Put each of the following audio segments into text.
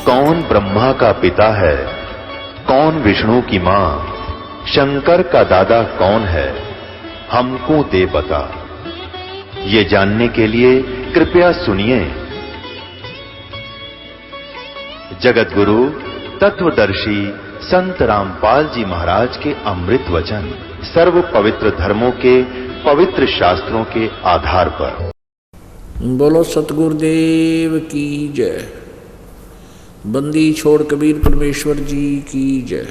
कौन ब्रह्मा का पिता है, कौन विष्णु की मां, शंकर का दादा कौन है, हमको दे बता। ये जानने के लिए कृपया सुनिए। जगत गुरु तत्वदर्शी संत रामपाल जी महाराज के अमृत वचन सर्व पवित्र धर्मों के पवित्र शास्त्रों के आधार पर। बोलो सतगुरुदेव की जय। बंदी छोड़ कबीर परमेश्वर जी की जय।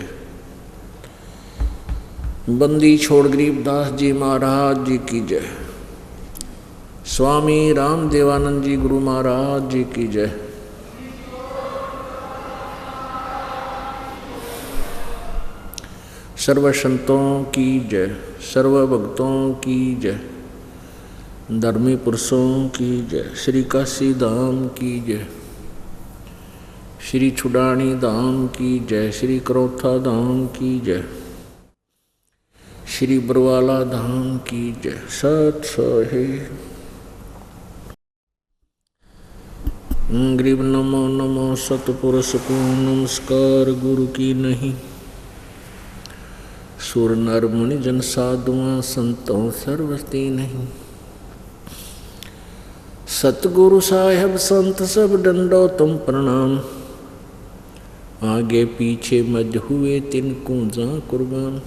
बंदी छोड़ गरीबदास जी महाराज जी की जय। स्वामी रामदेवानंद जी गुरु महाराज जी की जय। सर्व संतों की जय, सर्व भक्तों की जय, धर्मी पुरुषों की जय। श्री काशी धाम की जय, श्री छुडानी धाम की जय, श्री करोथा धाम की जय, श्री बरवाला धाम की जय। सत सोहे गरीब नमो नमो सतपुरुष को नमस्कार गुरु की नहीं। सुर नर मुनि जन साधुआं संतों सर्वस्ती नहीं। सतगुरु साहेब संत सब डंडो तुम प्रणाम। आगे पीछे मज हुए तिनको जा कुर्बान।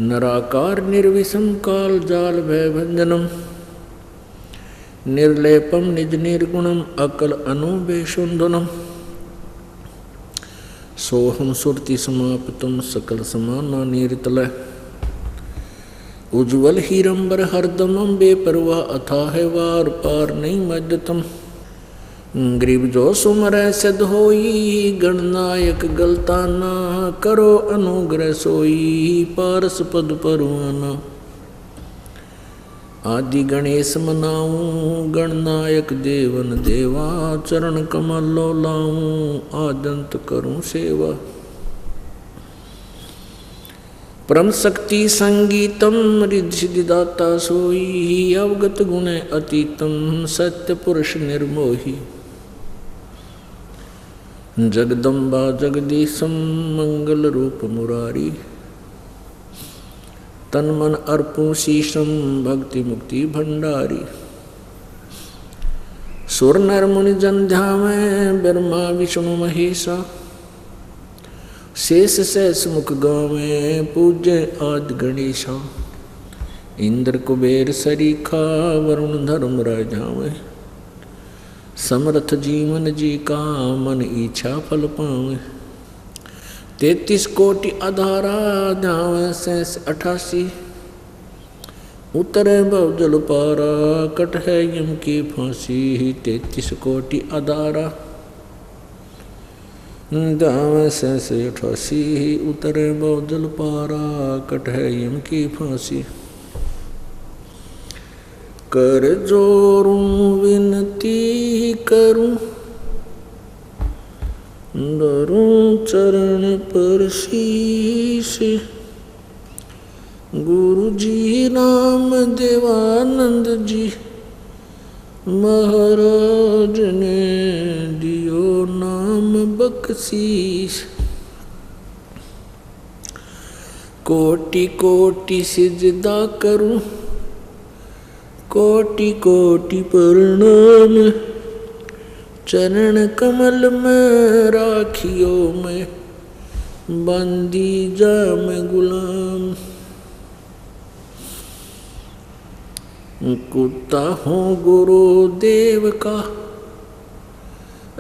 नराकार निर्विषम काल जाल भय भंजनम। निर्लेपम निज निर्गुणम अकल अनुबेशुंधनम। सोहम सुरति समाप्तम सकल समाना नीरतलय। उज्ज्वल हीरंबर हरदमम बेपरवाह अथाह वार पार नहीं मज्जतम। गरीब जो सुमर सिद्ध होई गणनायक गलता ना। करो अनुग्रह सोई पारस पद परवाना। आदि गणेश मनाऊं गणनायक देवन देवा। चरण कमल लो लाऊं आदंत करूं सेवा। परम शक्ति संगीतम रिद्धि सिद्धिदाता सोई। अवगत गुण अतीतम सत्य पुरुष निर्मोही। जगदम्बा जगदीशम मंगल रूप मुरारी। तन मन अर्पू शीशम भक्ति मुक्ति भंडारी। सुर नर मुनि जन ध्यावे ब्रह्मा विष्णु महेशा। शेष सहस मुख गावे पूज्य आदि गणेशा। इंद्र कुबेर सरीखा वरुण धर्म राजावे। समर्थ जीवन जी का मन इच्छा फल पावे। 33 कोटि आधारा ध्यावे शेष 88। उतरे भव जल पारा कट है यम की फांसी। 33 कोटि आधारा ध्यावे शेष 88। उतरे भव जल पारा कट है यम की फांसी। कर जोरूं विनती करूं धरूं चरण पर शीश। गुरु जी राम देवानंद जी महाराज ने दियो नाम बख्शीश। कोटि कोटि सिजदा करूं कोटि कोटि प्रणाम। चरण कमल में राखियो में बंदी जाम गुलाम। कुत्ता हूँ गुरुदेव का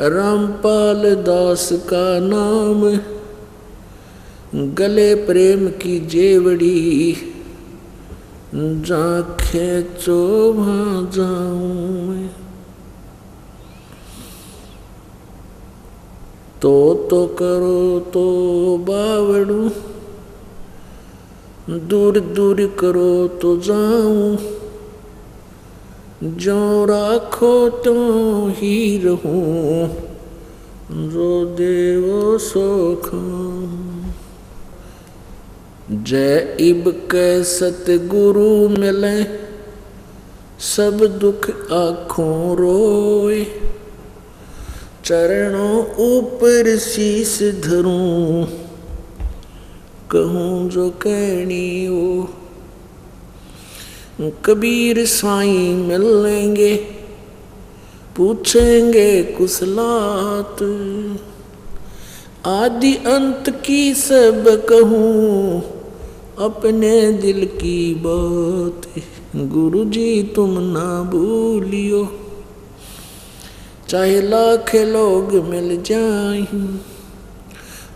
रामपाल दास का नाम। गले प्रेम की जेवड़ी जा खेचो वहाँ जाऊँ मैं। तो करो तो बावड़ू दूर दूर करो तो जाऊं। जो राखो तो ही रहूं जो देवो सो खाऊं। जय इब कै सतगुरु मिले सब दुख आँखों रोए। चरणों ऊपर शीस धरूं, कहूँ जो कहनी वो। कबीर साईं मिलेंगे, पूछेंगे कुशलात, आदि अंत की सब कहूँ, अपने दिल की बात। गुरुजी तुम ना भूलियो, चाहे लाख लोग मिल जाएं,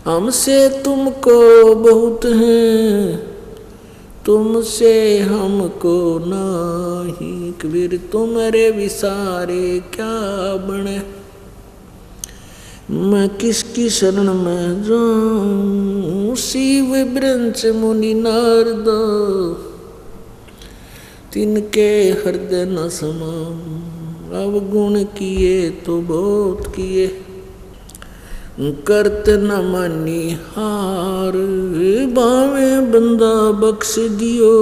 हमसे तुमको बहुत हैं, तुमसे हमको नहीं। कबीर तुम्हारे विसारे क्या बने, मैं किसकी शरण में जाऊं। शिव ब्रंच मुनि नारद, तिनके हृदय न समाऊं। अवगुण किए तो बहुत किए, करत न मानी हार। बावे बंदा बख्श दियो,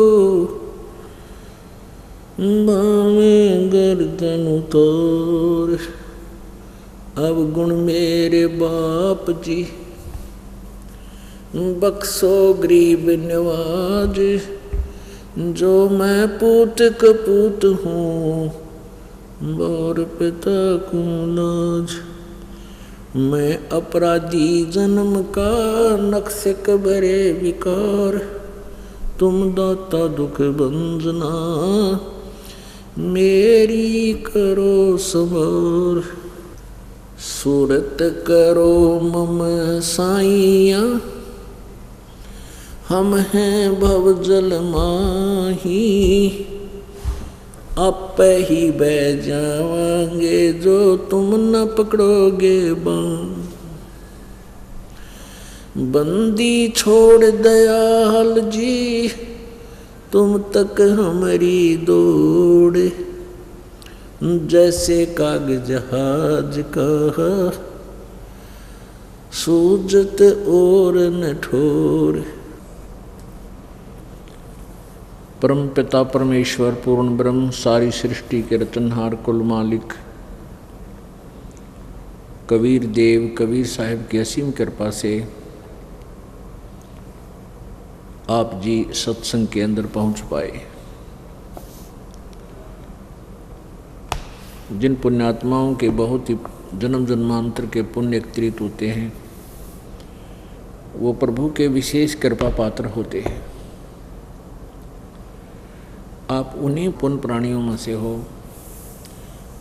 बावे गर्दन उतार। अवगुण मेरे बाप जी, बख्शो गरीब नवाज। जो मैं पूत कपूत हूँ, बार पिता को लाज। मैं अपराधी जन्म का, नक्शक भरे विकार। तुम दाता दुख भंजना, मेरी करो सवार। सूरत करो मम साइया, हम हैं भव जल माही। आप ही बह जावांगे, जो तुम न पकड़ोगे बाण। बंदी छोड़ दयाल जी, तुम तक हमारी दौड़। जैसे कागज जहाज का, सूजत और न ठोर। परम पिता परमेश्वर पूर्ण ब्रह्म, सारी सृष्टि के रचनहार कुल मालिक कबीर देव कबीर साहिब की असीम कृपा से आप जी सत्संग के अंदर पहुंच पाए। जिन पुण्यात्माओं के बहुत ही जन्म जन्मांतर के पुण्य एकत्रित होते हैं, वो प्रभु के विशेष कृपा पात्र होते हैं। आप उन्हीं पुण्य प्राणियों में से हो,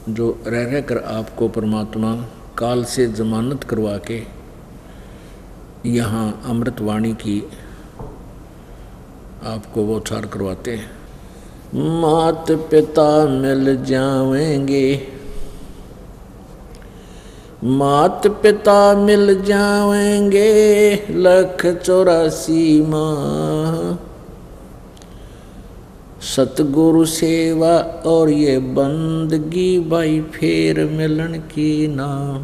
जो रह कर आपको परमात्मा काल से जमानत करवा के यहाँ अमृतवाणी की आपको वो उच्चार करवाते हैं। मात पिता मिल जावेंगे, मात पिता मिल जावेंगे, 184 माह। सतगुरु सेवा और ये बंदगी, भाई फेर मिलन की नाम।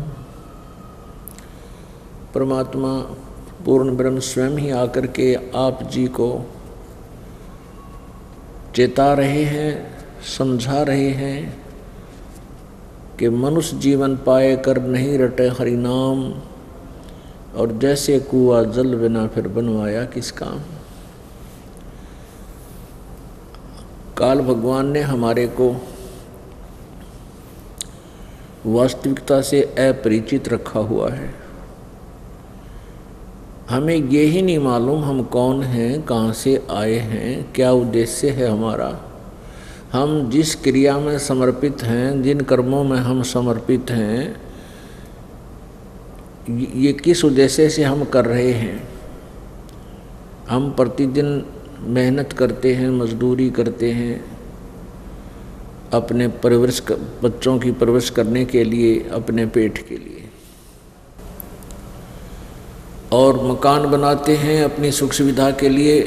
परमात्मा पूर्ण ब्रह्म स्वयं ही आकर के आप जी को चेता रहे हैं, समझा रहे हैं कि मनुष्य जीवन पाए कर नहीं रटे हरि नाम। और जैसे कुआं जल बिना फिर बनवाया किस काम। काल भगवान ने हमारे को वास्तविकता से अपरिचित रखा हुआ है। हमें ये ही नहीं मालूम हम कौन हैं, कहाँ से आए हैं, क्या उद्देश्य है हमारा। हम जिस क्रिया में समर्पित हैं, जिन कर्मों में हम समर्पित हैं, ये किस उद्देश्य से हम कर रहे हैं। हम प्रतिदिन मेहनत करते हैं, मजदूरी करते हैं, अपने बच्चों की परवरिश करने के लिए, अपने पेट के लिए, और मकान बनाते हैं अपनी सुख सुविधा के लिए।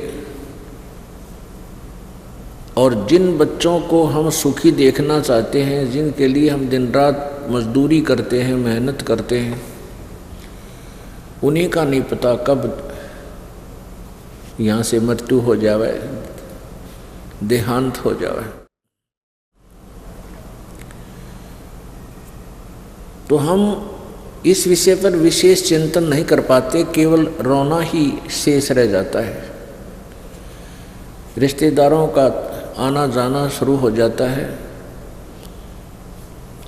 और जिन बच्चों को हम सुखी देखना चाहते हैं, जिनके लिए हम दिन रात मजदूरी करते हैं, मेहनत करते हैं, उन्हीं का नहीं पता कब यहाँ से मृत्यु हो जावे, देहांत हो जावे। तो हम इस विषय पर विशेष चिंतन नहीं कर पाते, केवल रोना ही शेष रह जाता है। रिश्तेदारों का आना जाना शुरू हो जाता है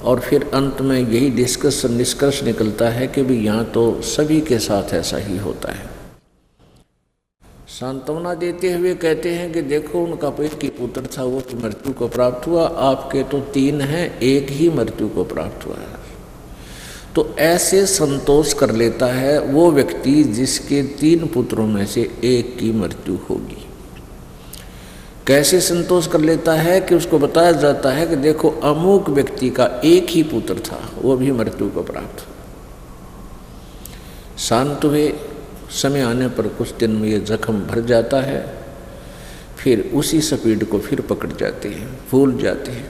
और फिर अंत में यही निष्कर्ष निकलता है कि भी यहाँ तो सभी के साथ ऐसा ही होता है। सांत्वना देते हुए कहते हैं कि देखो उनका एक ही पुत्र था, वो तो मृत्यु को प्राप्त हुआ, आपके तो 3 हैं, एक ही मृत्यु को प्राप्त हुआ है। तो ऐसे संतोष कर लेता है वो व्यक्ति जिसके 3 पुत्रों में से एक की मृत्यु होगी। कैसे संतोष कर लेता है कि उसको बताया जाता है कि देखो अमुक व्यक्ति का एक ही पुत्र था, वो भी मृत्यु को प्राप्त हुआ। शांत हुए, समय आने पर कुछ दिन में ये जख्म भर जाता है, फिर उसी स्पीड को फिर पकड़ जाते हैं, भूल जाते हैं।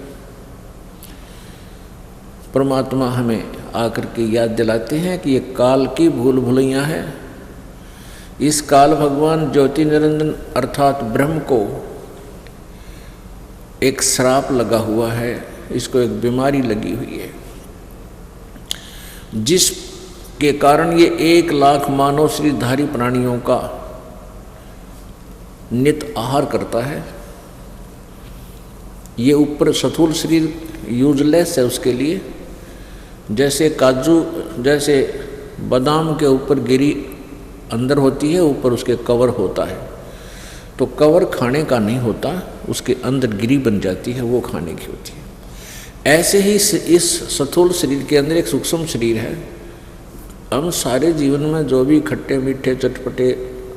परमात्मा हमें आकर के याद दिलाते हैं कि ये काल की भूल भुलैया है। इस काल भगवान ज्योति निरंजन अर्थात ब्रह्म को एक श्राप लगा हुआ है, इसको एक बीमारी लगी हुई है, जिसके कारण ये 1 लाख मानव शरीरधारी प्राणियों का नित आहार करता है। ये ऊपर स्थूल शरीर यूजलेस है उसके लिए, जैसे काजू, जैसे बादाम के ऊपर गिरी अंदर होती है, ऊपर उसके कवर होता है, तो कवर खाने का नहीं होता, उसके अंदर गिरी बन जाती है, वो खाने की होती है। ऐसे ही इस स्थूल शरीर के अंदर एक सूक्ष्म शरीर है। हम सारे जीवन में जो भी खट्टे मीठे चटपटे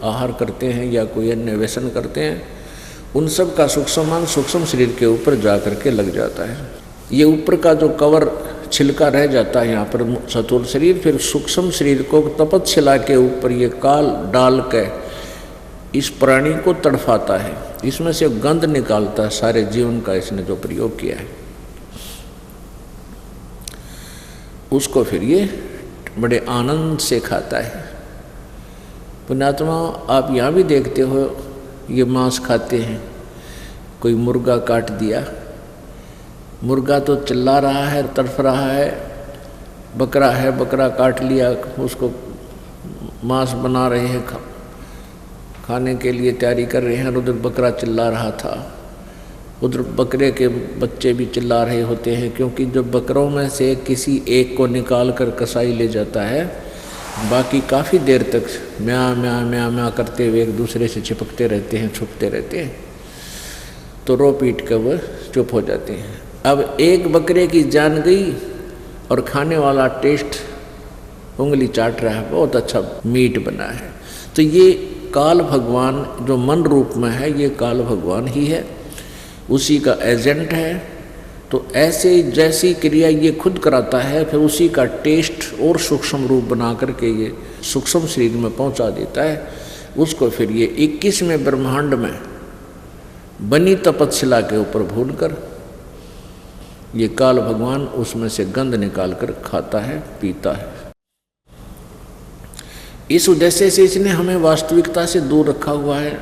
आहार करते हैं या कोई अन्य व्यसन करते हैं, उन सब का सूक्ष्म शरीर के ऊपर जा करके लग जाता है। ये ऊपर का जो कवर छिलका रह जाता है यहाँ पर स्थूल शरीर, फिर सूक्ष्म शरीर को तपतशिला के ऊपर ये काल डाल के इस प्राणी को तड़फाता है, इसमें से गंध निकालता है सारे जीवन का, इसने जो प्रयोग किया है उसको फिर ये बड़े आनंद से खाता है। पुण्यात्मा, आप यहाँ भी देखते हो ये मांस खाते हैं। कोई मुर्गा काट दिया, मुर्गा तो चिल्ला रहा है, तड़फ रहा है, बकरा काट लिया, उसको मांस बना रहे हैं, खाने के लिए तैयारी कर रहे हैं, उधर बकरा चिल्ला रहा था, उधर बकरे के बच्चे भी चिल्ला रहे होते हैं, क्योंकि जब बकरों में से किसी एक को निकाल कर कसाई ले जाता है, बाकी काफ़ी देर तक म्या म्या म्या म्या करते हुए एक दूसरे से चिपकते रहते हैं, छुपते रहते हैं, तो रो पीट कर वह चुप हो जाते हैं। अब एक बकरे की जान गई और खाने वाला टेस्ट उंगली चाट रहा है, बहुत अच्छा मीट बना है। तो ये काल भगवान जो मन रूप में है, ये काल भगवान ही है, उसी का एजेंट है। तो ऐसे जैसी क्रिया ये खुद कराता है, फिर उसी का टेस्ट और सूक्ष्म रूप बना करके ये सूक्ष्म शरीर में पहुंचा देता है। उसको फिर ये 21वें ब्रह्मांड में बनी तपतशिला के ऊपर भून कर ये काल भगवान उसमें से गंध निकाल कर खाता है, पीता है। इस उद्देश्य से इसने हमें वास्तविकता से दूर रखा हुआ है।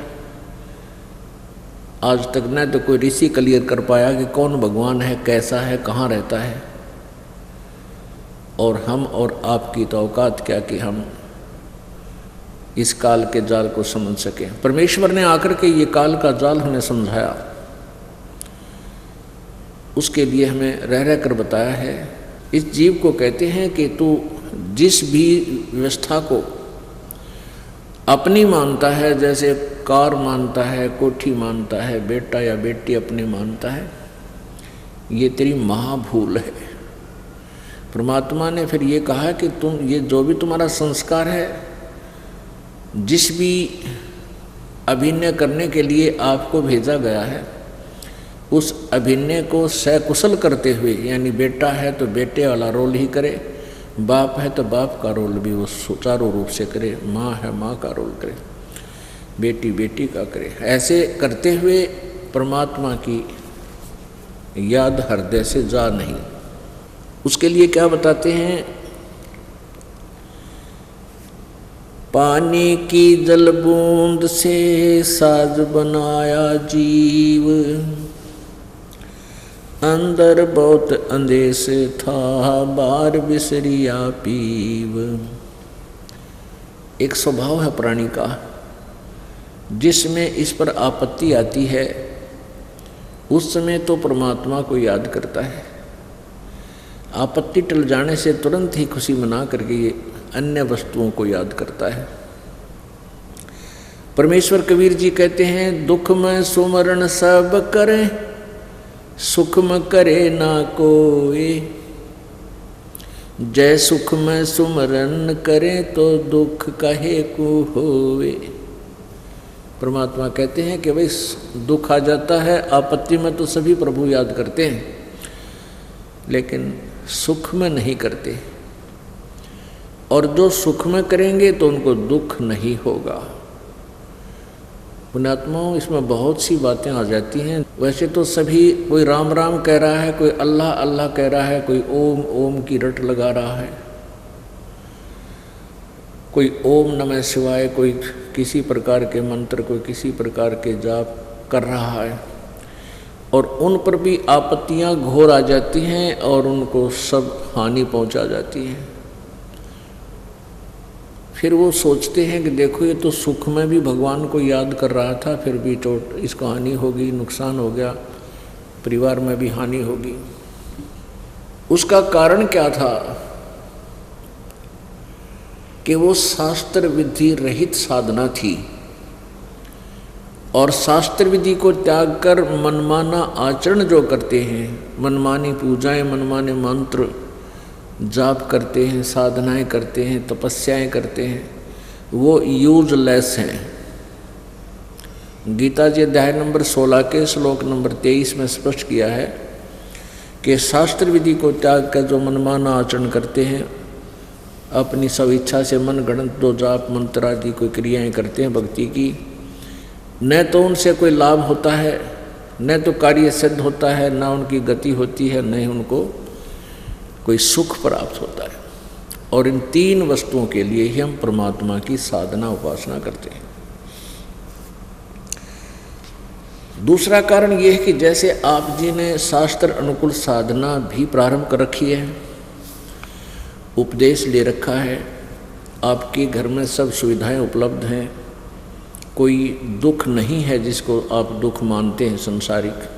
आज तक न तो कोई ऋषि क्लियर कर पाया कि कौन भगवान है, कैसा है, कहाँ रहता है, और हम और आपकी तो औकात क्या कि हम इस काल के जाल को समझ सकें। परमेश्वर ने आकर के ये काल का जाल हमें समझाया, उसके लिए हमें रह रह कर बताया है। इस जीव को कहते हैं कि तू जिस भी व्यवस्था को अपनी मानता है, जैसे कार मानता है, कोठी मानता है, बेटा या बेटी अपनी मानता है, ये तेरी महाभूल है। परमात्मा ने फिर ये कहा कि तुम ये जो भी तुम्हारा संस्कार है, जिस भी अभिनय करने के लिए आपको भेजा गया है, उस अभिनय को सकुशल करते हुए, यानी बेटा है तो बेटे वाला रोल ही करे, बाप है तो बाप का रोल भी वो सुचारू रूप से करे, माँ है माँ का रोल करे, बेटी बेटी का करे। ऐसे करते हुए परमात्मा की याद हृदय से जा नहीं। उसके लिए क्या बताते हैं? पानी की जल बूंद से साज बनाया जीव, अंदर बहुत अंदेश था, बार बिसरिया पीव। एक स्वभाव है प्राणी का, जिसमें इस पर आपत्ति आती है उस समय तो परमात्मा को याद करता है, आपत्ति टल जाने से तुरंत ही खुशी मना करके ये अन्य वस्तुओं को याद करता है। परमेश्वर कबीर जी कहते हैं, दुख में सुमरण सब करें, सुख में करे ना कोई। जय सुख में सुमरण करें तो दुख कहे को होवे। परमात्मा कहते हैं कि भाई दुख आ जाता है, आपत्ति में तो सभी प्रभु याद करते हैं, लेकिन सुख में नहीं करते। और जो सुख में करेंगे तो उनको दुख नहीं होगा। पुण्यात्माओं, इसमें बहुत सी बातें आ जाती हैं। वैसे तो सभी, कोई राम राम कह रहा है, कोई अल्लाह अल्लाह कह रहा है, कोई ओम ओम की रट लगा रहा है, कोई ओम नमः शिवाय, कोई किसी प्रकार के मंत्र, कोई किसी प्रकार के जाप कर रहा है, और उन पर भी आपत्तियां घोर आ जाती हैं और उनको सब हानि पहुंचा जाती है। फिर वो सोचते हैं कि देखो ये तो सुख में भी भगवान को याद कर रहा था, फिर भी चोट, इसको हानि होगी, नुकसान हो गया, परिवार में भी हानि होगी। उसका कारण क्या था कि वो शास्त्र विधि रहित साधना थी, और शास्त्र विधि को त्याग कर मनमाना आचरण जो करते हैं, मनमानी पूजाएं, मनमाने मंत्र जाप करते हैं, साधनाएं करते हैं, तपस्याएं करते हैं, वो यूजलेस हैं। गीता जी अध्याय नंबर 16 के श्लोक नंबर 23 में स्पष्ट किया है कि शास्त्र विधि को त्याग कर जो मनमाना आचरण करते हैं, अपनी सब इच्छा से मन गणत दो जाप मंत्र आदि कोई क्रियाएं करते हैं भक्ति की, न तो उनसे कोई लाभ होता है, न तो कार्य सिद्ध होता है, न उनकी गति होती है, न ही उनको कोई सुख प्राप्त होता है। और इन तीन वस्तुओं के लिए ही हम परमात्मा की साधना उपासना करते हैं। दूसरा कारण यह है कि जैसे आप जी ने शास्त्र अनुकूल साधना भी प्रारंभ कर रखी है, उपदेश ले रखा है, आपके घर में सब सुविधाएं उपलब्ध हैं, कोई दुख नहीं है जिसको आप दुख मानते हैं संसारिक,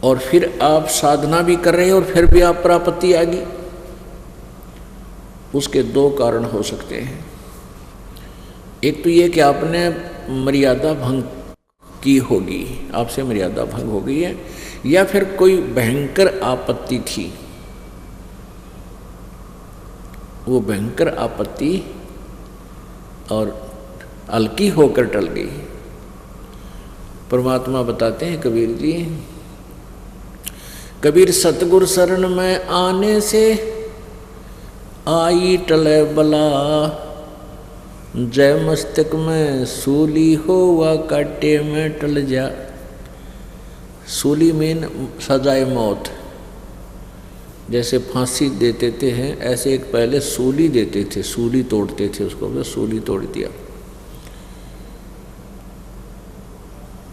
और फिर आप साधना भी कर रहे हैं और फिर भी आप पर आपत्ति आ गई, उसके दो कारण हो सकते हैं। एक तो ये कि आपने मर्यादा भंग की होगी, आपसे मर्यादा भंग हो गई है, या फिर कोई भयंकर आपत्ति थी, वो भयंकर आपत्ति और हल्की होकर टल गई। परमात्मा बताते हैं कबीर जी, कबीर सतगुर शरण में आने से आई टले बला, जय मस्तक में सूली हो व काटे में टल जा। सूली में सजाए मौत, जैसे फांसी देते थे हैं, ऐसे एक पहले सूली देते थे, सूली तोड़ते थे उसको, बस सूली तोड़ दिया।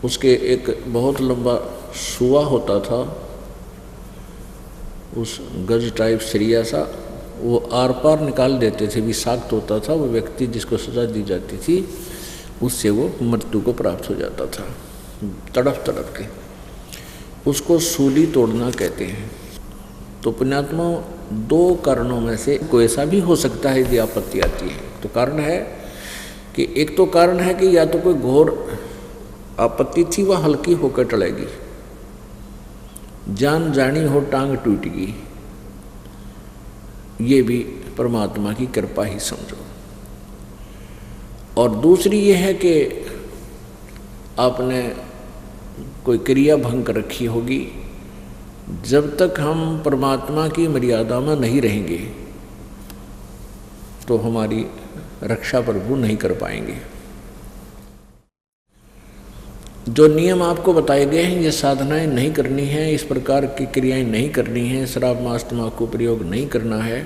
उसके एक बहुत लंबा सुआ होता था, उस गज टाइप सरिया सा, वो आर पार निकाल देते थे, विषाक्त होता था वो व्यक्ति जिसको सजा दी जाती थी, उससे वो मृत्यु को प्राप्त हो जाता था तड़प तड़प के। उसको सूली तोड़ना कहते हैं। तो पुण्यात्मा, दो कारणों में से कोई ऐसा भी हो सकता है यदि आपत्ति आती है तो कारण है कि एक तो कारण है कि या तो कोई घोर आपत्ति थी, वह हल्की होकर टलेगी, जान जानी हो टांग टूटेगी, ये भी परमात्मा की कृपा ही समझो। और दूसरी ये है कि आपने कोई क्रिया भंग कर रखी होगी। जब तक हम परमात्मा की मर्यादा में नहीं रहेंगे तो हमारी रक्षा प्रभु नहीं कर पाएंगे। जो नियम आपको बताए गए हैं, ये साधनाएं नहीं करनी है, इस प्रकार की क्रियाएं नहीं करनी है, शराब मांस तंबाकू प्रयोग नहीं करना है,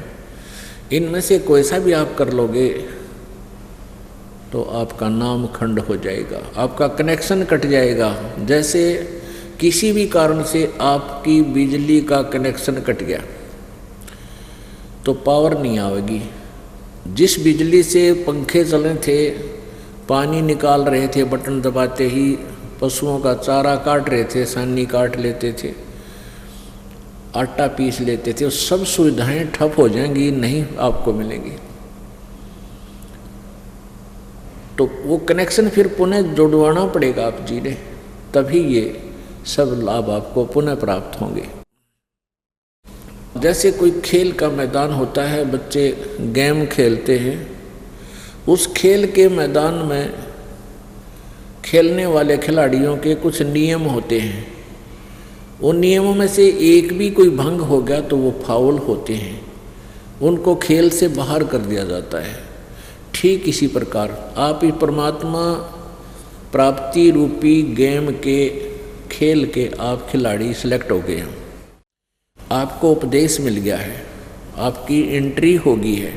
इनमें से कोई सा भी आप कर लोगे तो आपका नाम खंड हो जाएगा, आपका कनेक्शन कट जाएगा। जैसे किसी भी कारण से आपकी बिजली का कनेक्शन कट गया तो पावर नहीं आएगी। जिस बिजली से पंखे चले थे, पानी निकाल रहे थे, बटन दबाते ही पशुओं का चारा काट रहे थे, सानी काट लेते थे, आटा पीस लेते थे, सब सुविधाएं ठप हो जाएंगी, नहीं आपको मिलेंगी। तो वो कनेक्शन फिर पुनः जुड़वाना पड़ेगा आप जी ने, तभी ये सब लाभ आपको पुनः प्राप्त होंगे। जैसे कोई खेल का मैदान होता है, बच्चे गेम खेलते हैं, उस खेल के मैदान में खेलने वाले खिलाड़ियों के कुछ नियम होते हैं। उन नियमों में से एक भी कोई भंग हो गया तो वो फाउल होते हैं, उनको खेल से बाहर कर दिया जाता है। ठीक इसी प्रकार आप ही परमात्मा प्राप्ति रूपी गेम के खेल के आप खिलाड़ी सिलेक्ट हो गए हैं, आपको उपदेश मिल गया है, आपकी एंट्री हो गई है,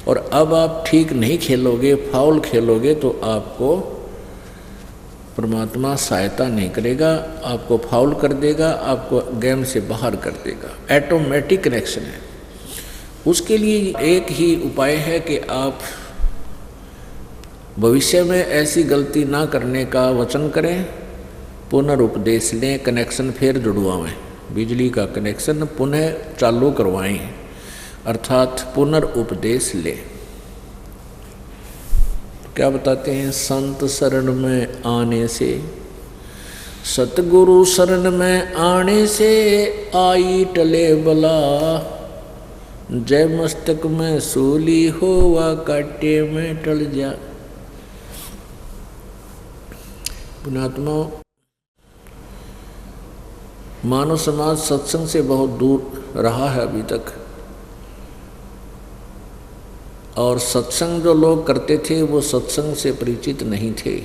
और अब आप ठीक नहीं खेलोगे, फाउल खेलोगे तो आपको परमात्मा सहायता नहीं करेगा, आपको फाउल कर देगा, आपको गेम से बाहर कर देगा। ऑटोमेटिक कनेक्शन है। उसके लिए एक ही उपाय है कि आप भविष्य में ऐसी गलती ना करने का वचन करें, पुनरुपदेश लें, कनेक्शन फिर जुड़वाएं, बिजली का कनेक्शन पुनः चालू करवाएं, अर्थात पुनरुपदेश लें। क्या बताते हैं? संत शरण में आने से, सतगुरु शरण में आने से आई टले बला, जय मस्तक में सूली होवा काटे में टल जा। पुण्यात्मा, मानव समाज सत्संग से बहुत दूर रहा है अभी तक, और सत्संग जो लोग करते थे वो सत्संग से परिचित नहीं थे।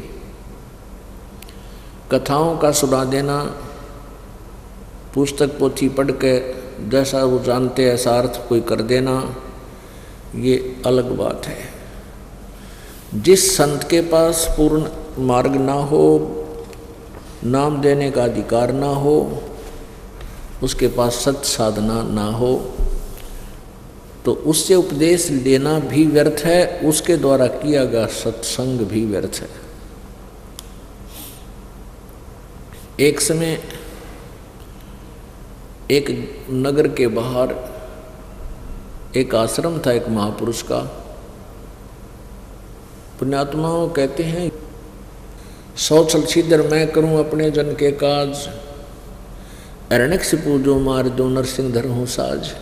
कथाओं का सुना देना, पुस्तक पोथी पढ़ के जैसा वो जानते ऐसा अर्थ कोई कर देना, ये अलग बात है। जिस संत के पास पूर्ण मार्ग ना हो, नाम देने का अधिकार ना हो, उसके पास सत साधना ना हो, तो उससे उपदेश लेना भी व्यर्थ है, उसके द्वारा किया गया सत्संग भी व्यर्थ है। एक समय एक नगर के बाहर एक आश्रम था एक महापुरुष का। पुण्यात्माओं कहते हैं, 100 छलछीदर मैं करूं अपने जन के काज, अरण्यक से पूजो मार दो नरसिंह धर हूं साज।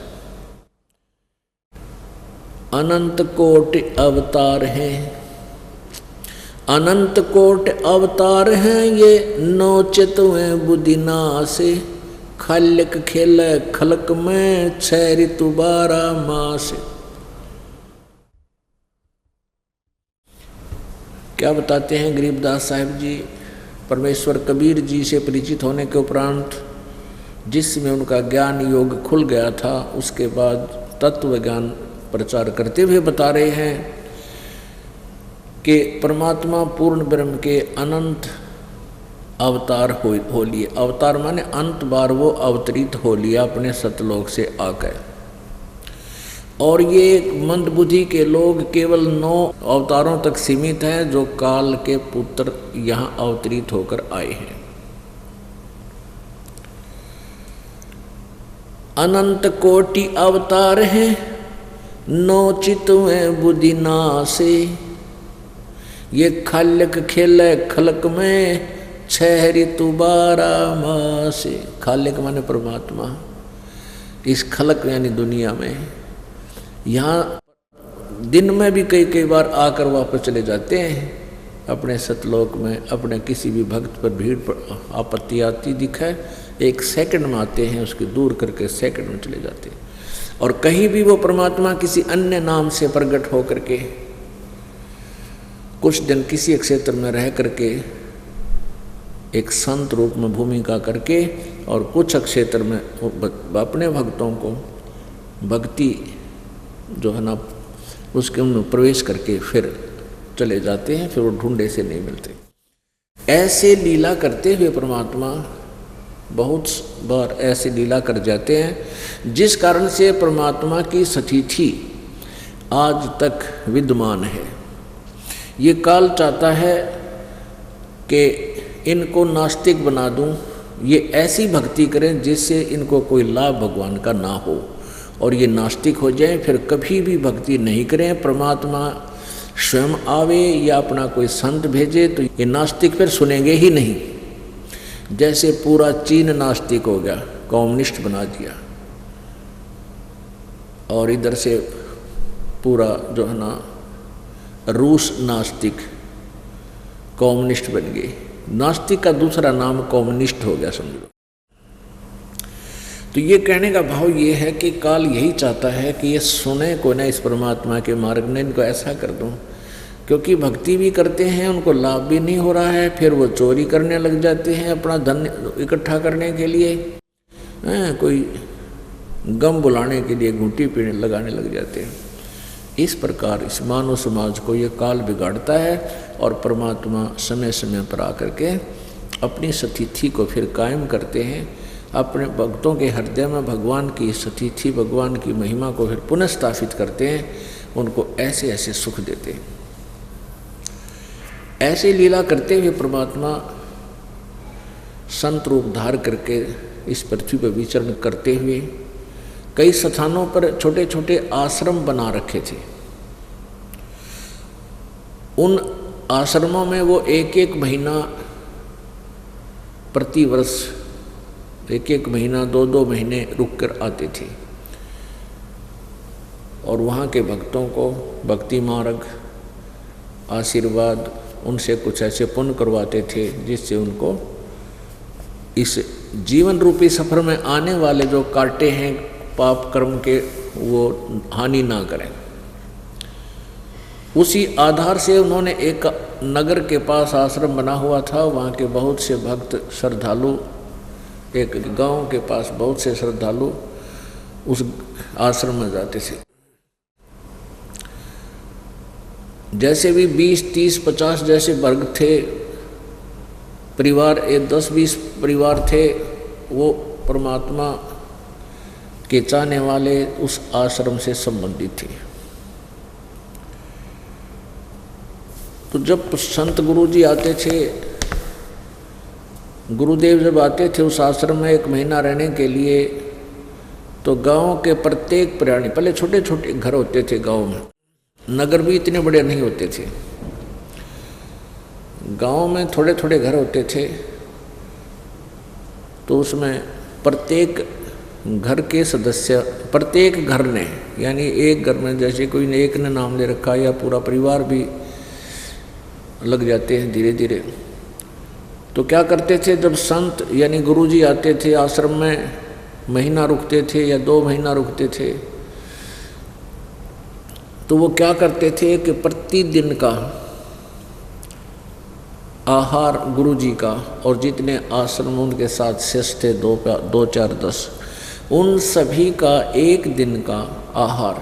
अनंत कोटि अवतार हैं, अनंत कोटि अवतार हैं, ये नौचित हैं बुद्धि नासे, खल्यक खेल खलक में 6 ऋतु 12 मास। क्या बताते हैं गरीबदास साहिब जी? परमेश्वर कबीर जी से परिचित होने के उपरांत जिसमें उनका ज्ञान योग खुल गया था, उसके बाद तत्व ज्ञान प्रचार करते हुए बता रहे हैं कि परमात्मा पूर्ण ब्रह्म के अनंत अवतार हो लिए। अवतार माने अंत बार वो अवतरित हो लिया अपने सतलोक से आकर, और ये मंदबुद्धि के लोग केवल 9 अवतारों तक सीमित हैं जो काल के पुत्र यहाँ अवतरित होकर आए हैं। अनंत कोटि अवतार हैं, नौचित में बुद्धि नासे, ये खल्यक खेल खलक में 6 ऋतु 12 मासे। खालिक माने परमात्मा, इस खलक यानी दुनिया में, यहाँ दिन में भी कई बार आकर वापस चले जाते हैं अपने सतलोक में। अपने किसी भी भक्त पर भीड़ पर आपत्ति आती दिखे, 1 सेकंड में आते हैं, उसके दूर करके सेकंड में चले जाते हैं। और कहीं भी वो परमात्मा किसी अन्य नाम से प्रकट हो करके कुछ दिन किसी क्षेत्र में रह करके एक संत रूप में भूमिका करके, और कुछ क्षेत्र में अपने भक्तों को भक्ति जो है ना उसके उनमें प्रवेश करके फिर चले जाते हैं, फिर वो ढूंढे से नहीं मिलते। ऐसे लीला करते हुए परमात्मा बहुत बार ऐसी लीला कर जाते हैं जिस कारण से परमात्मा की स्थिति आज तक विद्यमान है। ये काल चाहता है कि इनको नास्तिक बना दूं, ये ऐसी भक्ति करें जिससे इनको कोई लाभ भगवान का ना हो और ये नास्तिक हो जाएं, फिर कभी भी भक्ति नहीं करें। परमात्मा स्वयं आवे या अपना कोई संत भेजे तो ये नास्तिक फिर सुनेंगे ही नहीं। जैसे पूरा चीन नास्तिक हो गया, कम्युनिस्ट बना दिया, और इधर से पूरा जो है ना रूस नास्तिक कम्युनिस्ट बन गए। नास्तिक का दूसरा नाम कम्युनिस्ट हो गया, समझो। तो ये कहने का भाव ये है कि काल यही चाहता है कि ये सुने को ना इस परमात्मा के मार्ग में, इनको ऐसा कर दूं, क्योंकि भक्ति भी करते हैं उनको लाभ भी नहीं हो रहा है, फिर वो चोरी करने लग जाते हैं अपना धन इकट्ठा करने के लिए, कोई गम बुलाने के लिए घूंटी पीने लगाने लग जाते हैं। इस प्रकार इस मानव समाज को ये काल बिगाड़ता है और परमात्मा समय समय पर आकर के अपनी स्थिति को फिर कायम करते हैं। अपने भक्तों के हृदय में भगवान की स्थिति, भगवान की महिमा को फिर पुनः स्थापित करते हैं, उनको ऐसे ऐसे सुख देते हैं। ऐसे लीला करते हुए परमात्मा संत रूप धार करके इस पृथ्वी पर विचरण करते हुए कई स्थानों पर छोटे छोटे आश्रम बना रखे थे। उन आश्रमों में वो एक एक महीना प्रति वर्ष, एक एक महीना 2-2 महीने रुक कर आते थे और वहाँ के भक्तों को भक्ति मार्ग, आशीर्वाद, उनसे कुछ ऐसे पुण्य करवाते थे जिससे उनको इस जीवन रूपी सफर में आने वाले जो कांटे हैं पाप कर्म के, वो हानि ना करें। उसी आधार से उन्होंने एक नगर के पास आश्रम बना हुआ था। वहाँ के बहुत से भक्त श्रद्धालु, एक गांव के पास बहुत से श्रद्धालु उस आश्रम में जाते थे। जैसे भी 20, 30, 50 जैसे वर्ग थे, परिवार 10-20 परिवार थे, वो परमात्मा के चाहने वाले उस आश्रम से संबंधित थे। तो जब संत गुरुजी आते थे, गुरुदेव जब आते थे उस आश्रम में 1 महीना रहने के लिए, तो गांव के प्रत्येक प्राणी, पहले छोटे छोटे घर होते थे गांव में, नगर भी इतने बड़े नहीं होते थे, गांव में थोड़े थोड़े घर होते थे। तो उसमें प्रत्येक घर के सदस्य, प्रत्येक घर ने, यानी एक घर में जैसे कोई ने एक ने नाम ले रखा या पूरा परिवार भी लग जाते हैं धीरे धीरे। तो क्या करते थे, जब संत यानी गुरुजी आते थे आश्रम में, महीना रुकते थे या 2 महीना रुकते थे, तो वो क्या करते थे कि प्रतिदिन का आहार गुरुजी का और जितने आश्रम उनके साथ शेष थे 2, 4, 10, उन सभी का 1 दिन का आहार,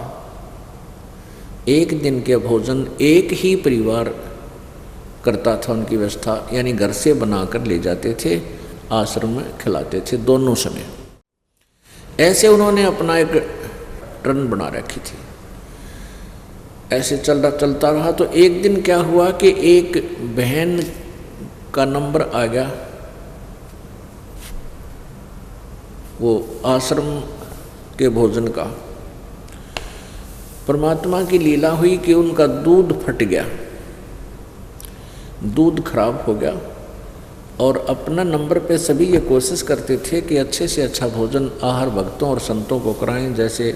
1 दिन के भोजन एक ही परिवार करता था उनकी व्यवस्था, यानी घर से बनाकर ले जाते थे, आश्रम में खिलाते थे दोनों समय। ऐसे उन्होंने अपना एक टर्न बना रखी थी। ऐसे चलता रहा। तो एक दिन क्या हुआ कि एक बहन का नंबर आ गया, वो आश्रम के भोजन का। परमात्मा की लीला हुई कि उनका दूध फट गया, दूध खराब हो गया, और अपना नंबर पे सभी ये कोशिश करते थे कि अच्छे से अच्छा भोजन आहार भक्तों और संतों को कराएं। जैसे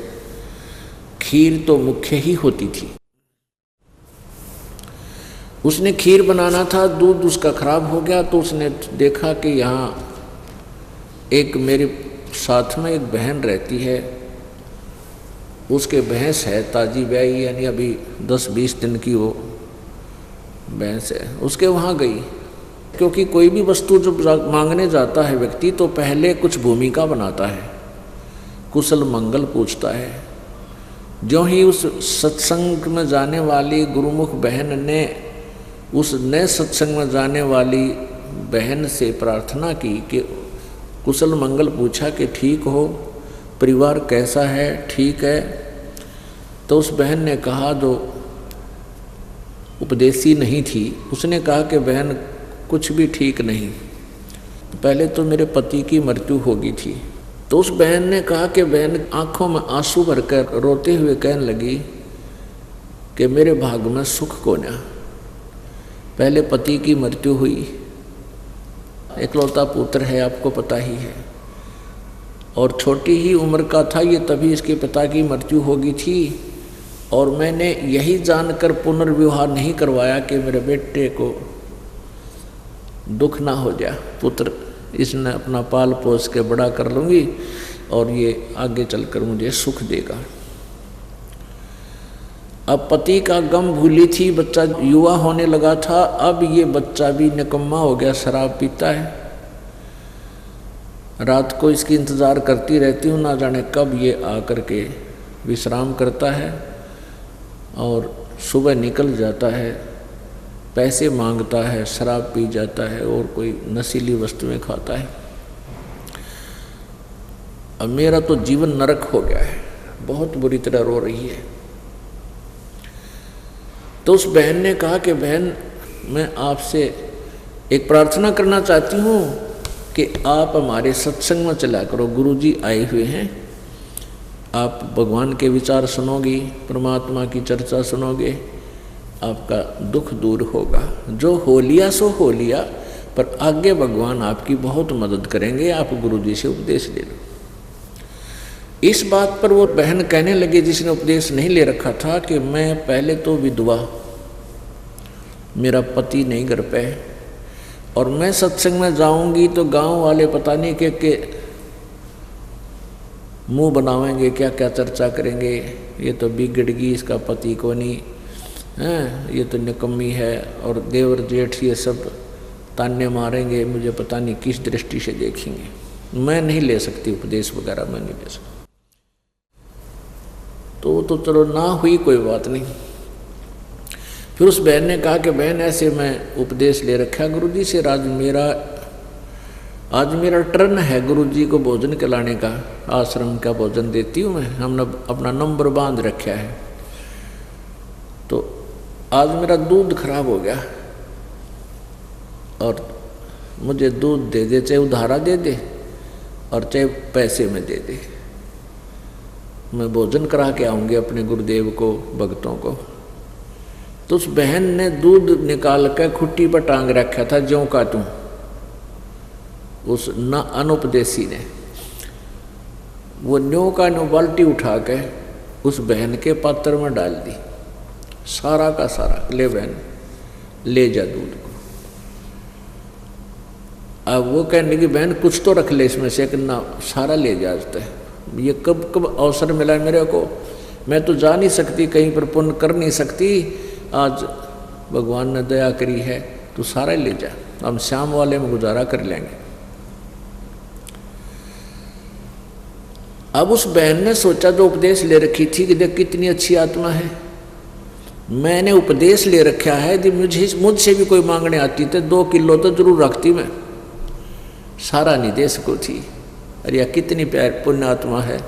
खीर तो मुख्य ही होती थी, उसने खीर बनाना था, दूध उसका खराब हो गया। तो उसने देखा कि यहाँ एक मेरे साथ में एक बहन रहती है, उसके भैंस है ताजी ब्याई, यानी अभी 10-20 दिन की वो भैंस है, उसके वहाँ गई। क्योंकि कोई भी वस्तु जब मांगने जाता है व्यक्ति तो पहले कुछ भूमिका बनाता है, कुशल मंगल पूछता है। जो ही उस सत्संग में जाने वाली गुरुमुख बहन ने उस नए सत्संग में जाने वाली बहन से प्रार्थना की कि कुशल मंगल पूछा कि ठीक हो, परिवार कैसा है, ठीक है। तो उस बहन ने कहा, जो उपदेशी नहीं थी, उसने कहा कि बहन कुछ भी ठीक नहीं, पहले तो मेरे पति की मृत्यु हो गई थी। तो उस बहन ने कहा कि बहन आंखों में आंसू भरकर रोते हुए कहने लगी कि मेरे भाग में सुख को ना, पहले पति की मृत्यु हुई, इकलौता पुत्र है, आपको पता ही है, और छोटी ही उम्र का था ये, तभी इसके पिता की मृत्यु हो गई थी। और मैंने यही जानकर पुनर्विवाह नहीं करवाया कि मेरे बेटे को दुख ना हो जाए, पुत्र इसने अपना पाल पोस के बड़ा कर लूँगी और ये आगे चलकर मुझे सुख देगा। अब पति का गम भूली थी, बच्चा युवा होने लगा था, अब ये बच्चा भी निकम्मा हो गया, शराब पीता है। रात को इसकी इंतज़ार करती रहती हूँ, ना जाने कब ये आकर के विश्राम करता है और सुबह निकल जाता है, पैसे मांगता है, शराब पी जाता है और कोई नशीली वस्तुएं खाता है। अब मेरा तो जीवन नरक हो गया है, बहुत बुरी तरह रो रही है। तो उस बहन ने कहा कि बहन मैं आपसे एक प्रार्थना करना चाहती हूँ कि आप हमारे सत्संग में चला करो, गुरुजी आए हुए हैं, आप भगवान के विचार सुनोगी, परमात्मा की चर्चा सुनोगे, आपका दुख दूर होगा। जो हो लिया सो हो लिया, पर आगे भगवान आपकी बहुत मदद करेंगे, आप गुरुजी से उपदेश ले लो। इस बात पर वो बहन कहने लगी जिसने उपदेश नहीं ले रखा था कि मैं पहले तो विधवा, मेरा पति नहीं घर पे, और मैं सत्संग में जाऊंगी तो गांव वाले पता नहीं के मुंह बनावेंगे, क्या क्या चर्चा करेंगे, ये तो बिगड़गी, इसका पति को नहीं है, ये तो निकम्मी है, और देवर जेठ ये सब ताने मारेंगे, मुझे पता नहीं किस दृष्टि से देखेंगे। मैं नहीं ले सकती उपदेश वगैरह, मैं नहीं ले सकती। तो चलो ना हुई, कोई बात नहीं। फिर उस बहन ने कहा कि बहन ऐसे मैं उपदेश ले रखा गुरुजी से, आज मेरा टर्न है गुरुजी को भोजन खिलाने का, आश्रम का भोजन देती हूँ मैं, हमने अपना नंबर बांध रखा है। तो आज मेरा दूध खराब हो गया और मुझे दूध दे दे, चाहे उधारा दे दे और चाहे पैसे में दे दे, मैं भोजन करा के आऊँगी अपने गुरुदेव को, भक्तों को। तो उस बहन ने दूध निकाल कर खुट्टी पर टांग रखा था, ज्यों का त्यों। उस न अनुपदेशी ने वो न्यों का न्यों बाल्टी उठा के उस बहन के पात्र में डाल दी, सारा का सारा, ले बहन ले जा दूध को। अब वो कहने लगी बहन कुछ तो रख ले इसमें से, ना सारा ले जाता है। ये कब कब अवसर मिला है मेरे को, मैं तो जा नहीं सकती, कहीं पर पुण्य कर नहीं सकती, आज भगवान ने दया करी है, तो सारा ले जा, हम शाम वाले में गुजारा कर लेंगे। अब उस बहन ने सोचा, जो उपदेश ले रखी थी कि देख कितनी अच्छी आत्मा है, मैंने उपदेश ले रखा है, यदि मुझसे भी कोई मांगने आती तो 2 किलो तो जरूर रखती मैं, सारा नहीं दे सको थी। अरे यार कितनी प्यार पुण्यात्मा है,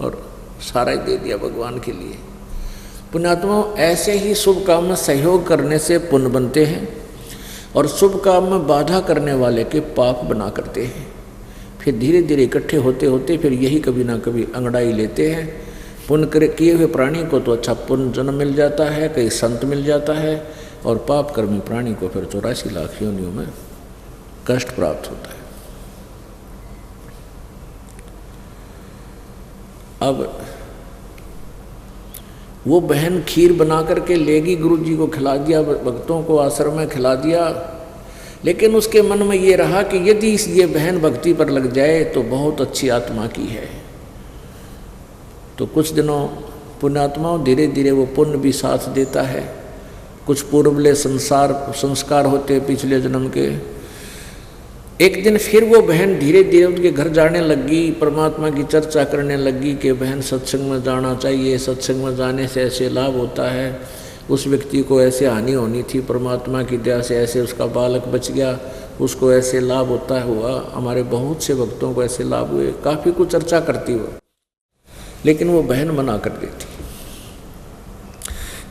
और सारा ही दे दिया भगवान के लिए। पुण्यात्मा ऐसे ही शुभ काम में सहयोग करने से पुण्य बनते हैं, और शुभ काम में बाधा करने वाले के पाप बना करते हैं। फिर धीरे धीरे इकट्ठे होते होते फिर यही कभी ना कभी अंगड़ाई लेते हैं। पुण्य किए हुए प्राणी को तो अच्छा पुण्य जन्म मिल जाता है, कहीं संत मिल जाता है, और पाप कर्मी प्राणी को फिर 84 लाख योनियों में कष्ट प्राप्त होता है। अब वो बहन खीर बना करके लेगी, गुरुजी को खिला दिया, भक्तों को आश्रम में खिला दिया, लेकिन उसके मन में ये रहा कि यदि ये बहन भक्ति पर लग जाए तो बहुत अच्छी आत्मा की है। तो कुछ दिनों पुण्यात्माओं धीरे धीरे वो पुण्य भी साथ देता है। कुछ पूर्वले संस्कार होते पिछले जन्म के। एक दिन फिर वो बहन धीरे धीरे उनके घर जाने लगी, परमात्मा की चर्चा करने लगी कि बहन सत्संग में जाना चाहिए, सत्संग में जाने से ऐसे लाभ होता है, उस व्यक्ति को ऐसे हानि होनी थी, परमात्मा की दया से ऐसे उसका बालक बच गया, उसको ऐसे लाभ होता हुआ, हमारे बहुत से भक्तों को ऐसे लाभ हुए, काफ़ी कुछ चर्चा करती वो, लेकिन वो बहन मना कर देती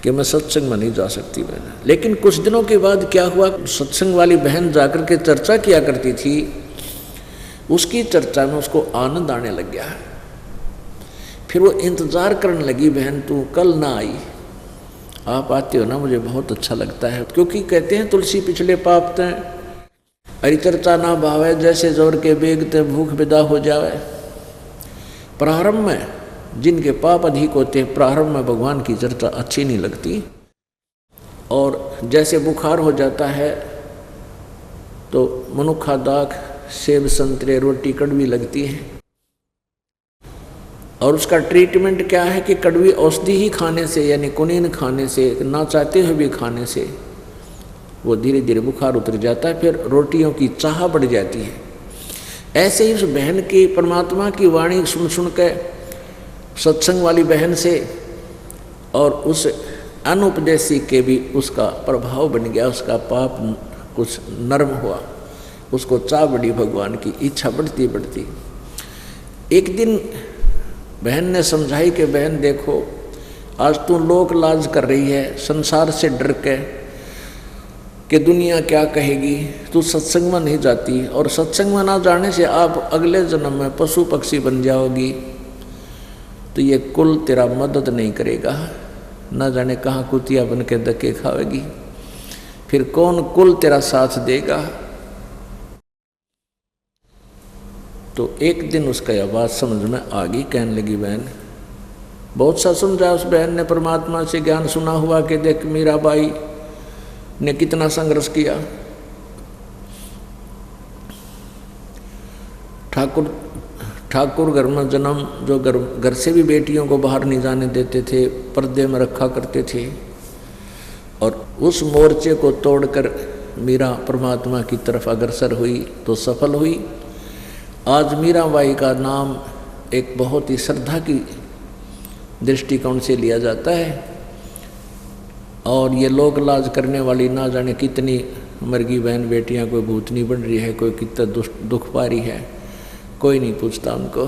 कि मैं सत्संग में नहीं जा सकती बहन। लेकिन कुछ दिनों के बाद क्या हुआ, सत्संग वाली बहन जाकर के चर्चा किया करती थी, उसकी चर्चा में उसको आनंद आने लग गया। फिर वो इंतज़ार करने लगी, बहन तू कल ना आई, आप आते हो ना मुझे बहुत अच्छा लगता है। क्योंकि कहते हैं तुलसी पिछले पाप तय, हरि चर्चा ना भावे, जैसे जोर के बेग ते भूख विदा हो जावे। प्रारंभ में जिनके पाप अधिक होते हैं, प्रारंभ में भगवान की चर्चा अच्छी नहीं लगती, और जैसे बुखार हो जाता है तो मनुखा दाख, सेब संतरे रोटी कड़वी लगती है, और उसका ट्रीटमेंट क्या है कि कड़वी औषधि ही खाने से, यानी कुनीन खाने से, ना चाहते हुए भी खाने से वो धीरे धीरे बुखार उतर जाता है, फिर रोटियों की चाह बढ़ जाती है। ऐसे ही उस बहन की परमात्मा की वाणी सुन सुन के सत्संग वाली बहन से और उस अनुपदेशी के भी उसका प्रभाव बन गया, उसका पाप कुछ नरम हुआ, उसको चाह बढ़ी, भगवान की इच्छा बढ़ती बढ़ती। एक दिन बहन ने समझाई कि बहन देखो, आज तू लोक लाज कर रही है संसार से डर के कि दुनिया क्या कहेगी, तू सत्संग में नहीं जाती, और सत्संग में ना जाने से आप अगले जन्म में पशु पक्षी बन जाओगी, तो ये कुल तेरा मदद नहीं करेगा, ना जाने कहाँ कुतिया बन के धक्के खाएगी, फिर कौन कुल तेरा साथ देगा। तो एक दिन उसका यह बात समझ में आ गई, कहने लगी बहन, बहुत सा समझा उस बहन ने, परमात्मा से ज्ञान सुना हुआ कि देख मीराबाई ने कितना संघर्ष किया, ठाकुर घर में जन्म, जो घर से भी बेटियों को बाहर नहीं जाने देते थे, पर्दे में रखा करते थे, और उस मोर्चे को तोड़कर मीरा परमात्मा की तरफ अग्रसर हुई तो सफल हुई। आज मीराबाई का नाम एक बहुत ही श्रद्धा की दृष्टिकोण से लिया जाता है, और ये लोक लाज करने वाली ना जाने कितनी मरगी बहन बेटियां, कोई भूतनी बन रही है, कोई कितना दुख पा रही है, कोई नहीं पूछता उनको।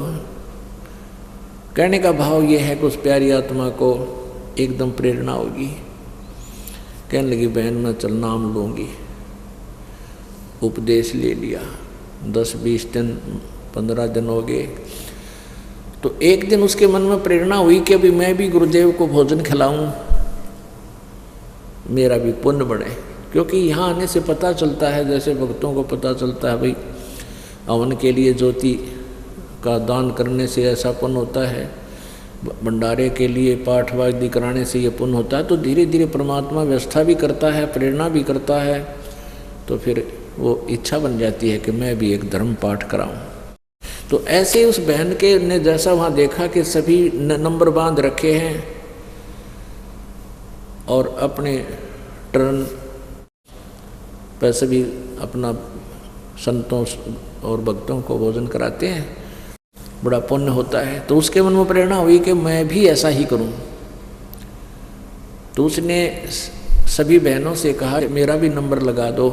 कहने का भाव ये है कि उस प्यारी आत्मा को एकदम प्रेरणा होगी, कहने लगी बहन मैं चल नाम लूँगी। उपदेश ले लिया, 10-20 दिन 15 दिन हो गए, तो एक दिन उसके मन में प्रेरणा हुई कि अभी मैं भी गुरुदेव को भोजन खिलाऊं, मेरा भी पुण्य बढ़े। क्योंकि यहाँ आने से पता चलता है, जैसे भक्तों को पता चलता है भाई हवन के लिए ज्योति का दान करने से ऐसा पुण्य होता है, भंडारे के लिए पाठ वाद्य कराने से ये पुण्य होता है, तो धीरे धीरे परमात्मा व्यवस्था भी करता है, प्रेरणा भी करता है, तो फिर वो इच्छा बन जाती है कि मैं भी एक धर्म पाठ कराऊं। तो ऐसे उस बहन के ने जैसा वहाँ देखा कि सभी नंबर बांध रखे हैं और अपने टर्न पर सभी अपना संतों और भक्तों को भोजन कराते हैं, बड़ा पुण्य होता है, तो उसके मन में प्रेरणा हुई कि मैं भी ऐसा ही करूं। तो उसने सभी बहनों से कहा मेरा भी नंबर लगा दो।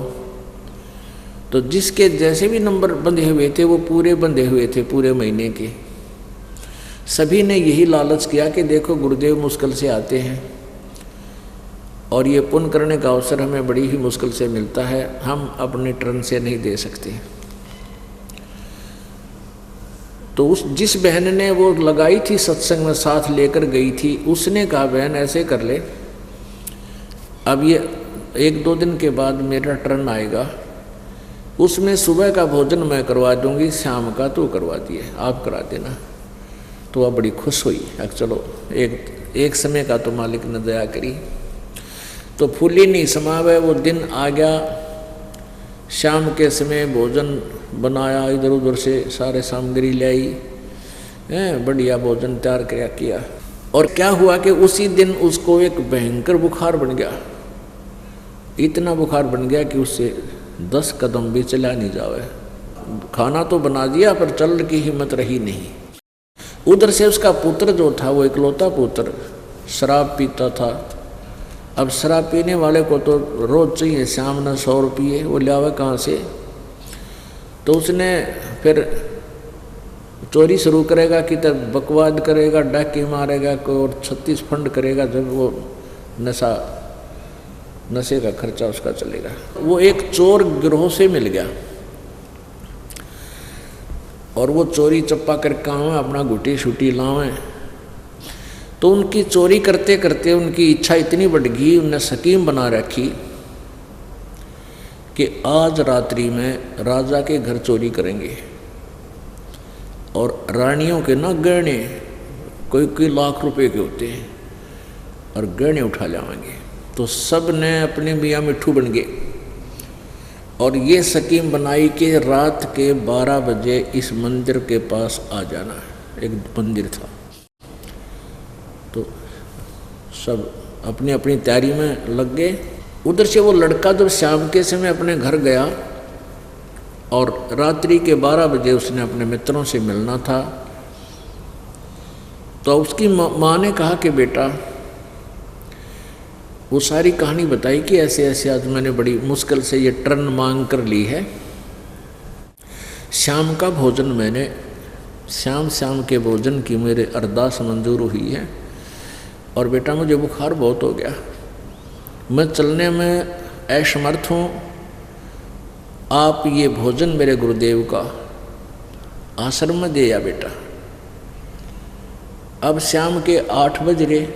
तो जिसके जैसे भी नंबर बंधे हुए थे वो पूरे बंधे हुए थे पूरे महीने के। सभी ने यही लालच किया कि देखो गुरुदेव मुश्किल से आते हैं और ये पुण्य करने का अवसर हमें बड़ी ही मुश्किल से मिलता है, हम अपने टर्न से नहीं दे सकते। तो उस जिस बहन ने वो लगाई थी सत्संग में साथ लेकर गई थी, उसने कहा बहन ऐसे कर ले, अब ये 1-2 दिन के बाद मेरा टर्न आएगा, उसमें सुबह का भोजन मैं करवा दूंगी, शाम का तू करवा दिए, आप करा देना। तो वह बड़ी खुश हुई, चलो एक समय का तो मालिक ने दया करी। तो फूली नहीं समावे, वो दिन आ गया, शाम के समय भोजन बनाया, इधर उधर से सारे सामग्री ले आई, बढ़िया भोजन तैयार किया। और क्या हुआ कि उसी दिन उसको एक भयंकर बुखार बन गया, इतना बुखार बन गया कि उससे 10 कदम भी चला नहीं जावे। खाना तो बना दिया पर चलने की हिम्मत रही नहीं। उधर से उसका पुत्र जो था, वो इकलौता पुत्र शराब पीता था। अब शराब पीने वाले को तो रोज चाहिए शाम न 100 रुपये, वो लावे कहाँ से, तो उसने फिर चोरी शुरू करेगा कि तब बकवाद करेगा, डाके मारेगा, कोई और 36 फंड करेगा, जब वो नशे का खर्चा उसका चलेगा। वो एक चोर गिरोह से मिल गया और वो चोरी चप्पा कर काम अपना गुटी छुटी लावें। तो उनकी चोरी करते करते उनकी इच्छा इतनी बढ़ गई, उनने स्कीम बना रखी कि आज रात्रि में राजा के घर चोरी करेंगे और रानियों के ना गहने कोई कोई लाख रुपए के होते हैं और गहने उठा लाएंगे। तो सब ने अपने मियाँ मिट्ठू बन गए और ये स्कीम बनाई कि रात के 12 बजे इस मंदिर के पास आ जाना। एक मंदिर था, तो सब अपनी अपनी तैयारी में लग गए। उधर से वो लड़का जब शाम के समय अपने घर गया और रात्रि के 12 बजे उसने अपने मित्रों से मिलना था, तो उसकी माँ ने कहा कि बेटा, वो सारी कहानी बताई कि ऐसे ऐसे आज मैंने बड़ी मुश्किल से ये टर्न मांग कर ली है। शाम का भोजन मैंने शाम के भोजन की मेरे अरदास मंजूर हुई है और बेटा मुझे बुखार बहुत हो गया, मैं चलने में असमर्थ हूँ। आप ये भोजन मेरे गुरुदेव का आश्रम में दे या बेटा। अब शाम के 8 बज गए,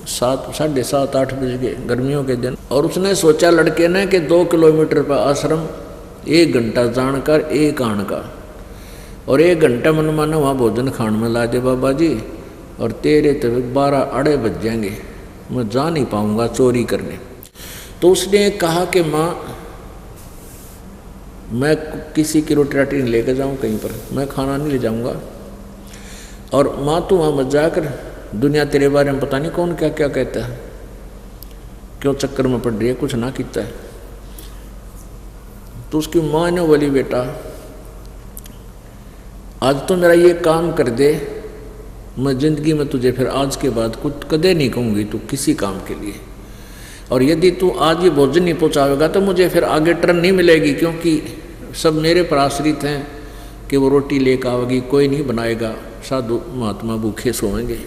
7, 8 बज गए गर्मियों के दिन, और उसने सोचा लड़के ने कि 2 किलोमीटर पर आश्रम, 1 घंटा जानकर 1 आन का, और 1 घंटा मन माने वहाँ भोजन खाने में ला दे बाबा जी, और तेरे तक 12 अड़े बज जाएंगे, मैं जा नहीं पाऊँगा चोरी करने। तो उसने कहा कि माँ मैं किसी की रोटी राटी नहीं लेकर जाऊँ कहीं पर, मैं खाना नहीं ले जाऊँगा, और माँ तू वहाँ मत जाकर, दुनिया तेरे बारे में पता नहीं कौन क्या क्या कहता है, क्यों चक्कर में पड़ रही है, कुछ ना कहता है। तो उसकी माँ ने बोली बेटा आज तो मेरा ये काम कर दे, मैं जिंदगी में तुझे फिर आज के बाद कुछ कदे नहीं कहूँगी तू किसी काम के लिए, और यदि तू आज ये भोजन नहीं पहुँचावेगा तो मुझे फिर आगे टर्न नहीं मिलेगी, क्योंकि सब मेरे पर आश्रित हैं कि वो रोटी लेकर आवेगी, कोई नहीं बनाएगा, साधु महात्मा भूखे सोएंगे।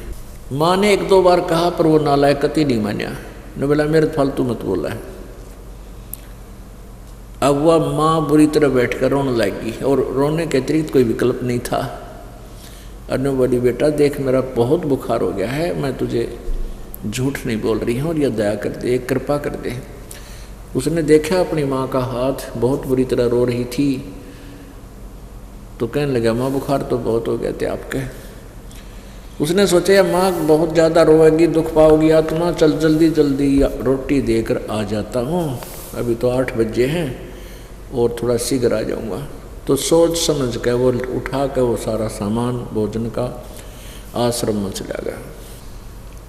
माँ ने 1-2 बार कहा पर वो नालायक कति नहीं मान्या, ने बोला मेरे फालतू मत बोला है। अब वह माँ बुरी तरह बैठकर रोने लगी और रोने के अतिरिक्त कोई विकल्प नहीं था। अनु बोली बेटा देख मेरा बहुत बुखार हो गया है, मैं तुझे झूठ नहीं बोल रही हूँ और यह दया कर दे, कृपा कर दे। उसने देखा अपनी माँ का हाथ, बहुत बुरी तरह रो रही थी, तो कहने लगा माँ बुखार तो बहुत हो गया थे आपके। उसने सोचा माँ बहुत ज़्यादा रोएगी, दुख पाओगी आत्मा, चल जल्दी जल्दी रोटी देकर आ जाता हूँ, अभी तो 8 बजे हैं और थोड़ा शीघ्र आ जाऊँगा। तो सोच समझ कर वो उठा कर वो सारा सामान भोजन का आश्रम में चला गया।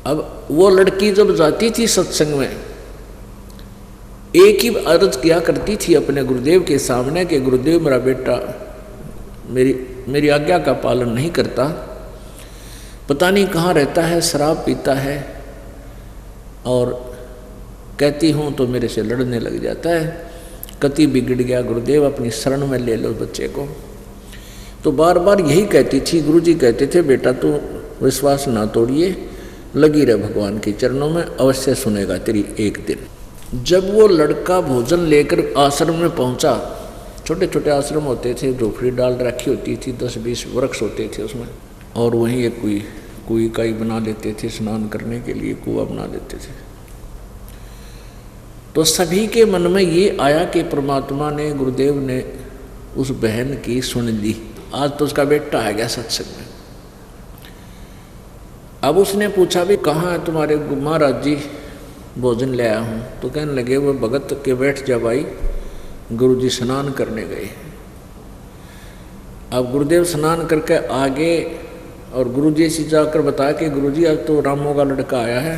अब वो लड़की जब जाती थी सत्संग में, एक ही अर्ज किया करती थी अपने गुरुदेव के सामने कि गुरुदेव मेरा बेटा मेरी आज्ञा का पालन नहीं करता, पता नहीं कहाँ रहता है, शराब पीता है, और कहती हूँ तो मेरे से लड़ने लग जाता है, कति बिगड़ गया गुरुदेव अपनी शरण में ले लो बच्चे को। तो बार बार यही कहती थी। गुरुजी कहते थे बेटा तू विश्वास ना तोड़िए, लगी रहे भगवान के चरणों में, अवश्य सुनेगा तेरी एक दिन। जब वो लड़का भोजन लेकर आश्रम में पहुंचा, छोटे छोटे आश्रम होते थे, झोपड़ी डाल रखी होती थी, 10-20 वृक्ष होते थे उसमें, और वहीं एक कुएं का ही बना लेते थे, स्नान करने के लिए कुआं बना लेते थे। तो सभी के मन में ये आया कि परमात्मा ने, गुरुदेव ने उस बहन की सुन ली, आज तो उसका बेटा आ गया सत्संग में। अब उसने पूछा भी कहाँ है तुम्हारे महाराज जी, भोजन ले आया हूँ। तो कहने लगे वो भगत के बैठ जा भाई, गुरुजी स्नान करने गए। अब गुरुदेव स्नान करके आगे और गुरुजी से जाकर बताया कि गुरुजी आज तो रामों का लड़का आया है,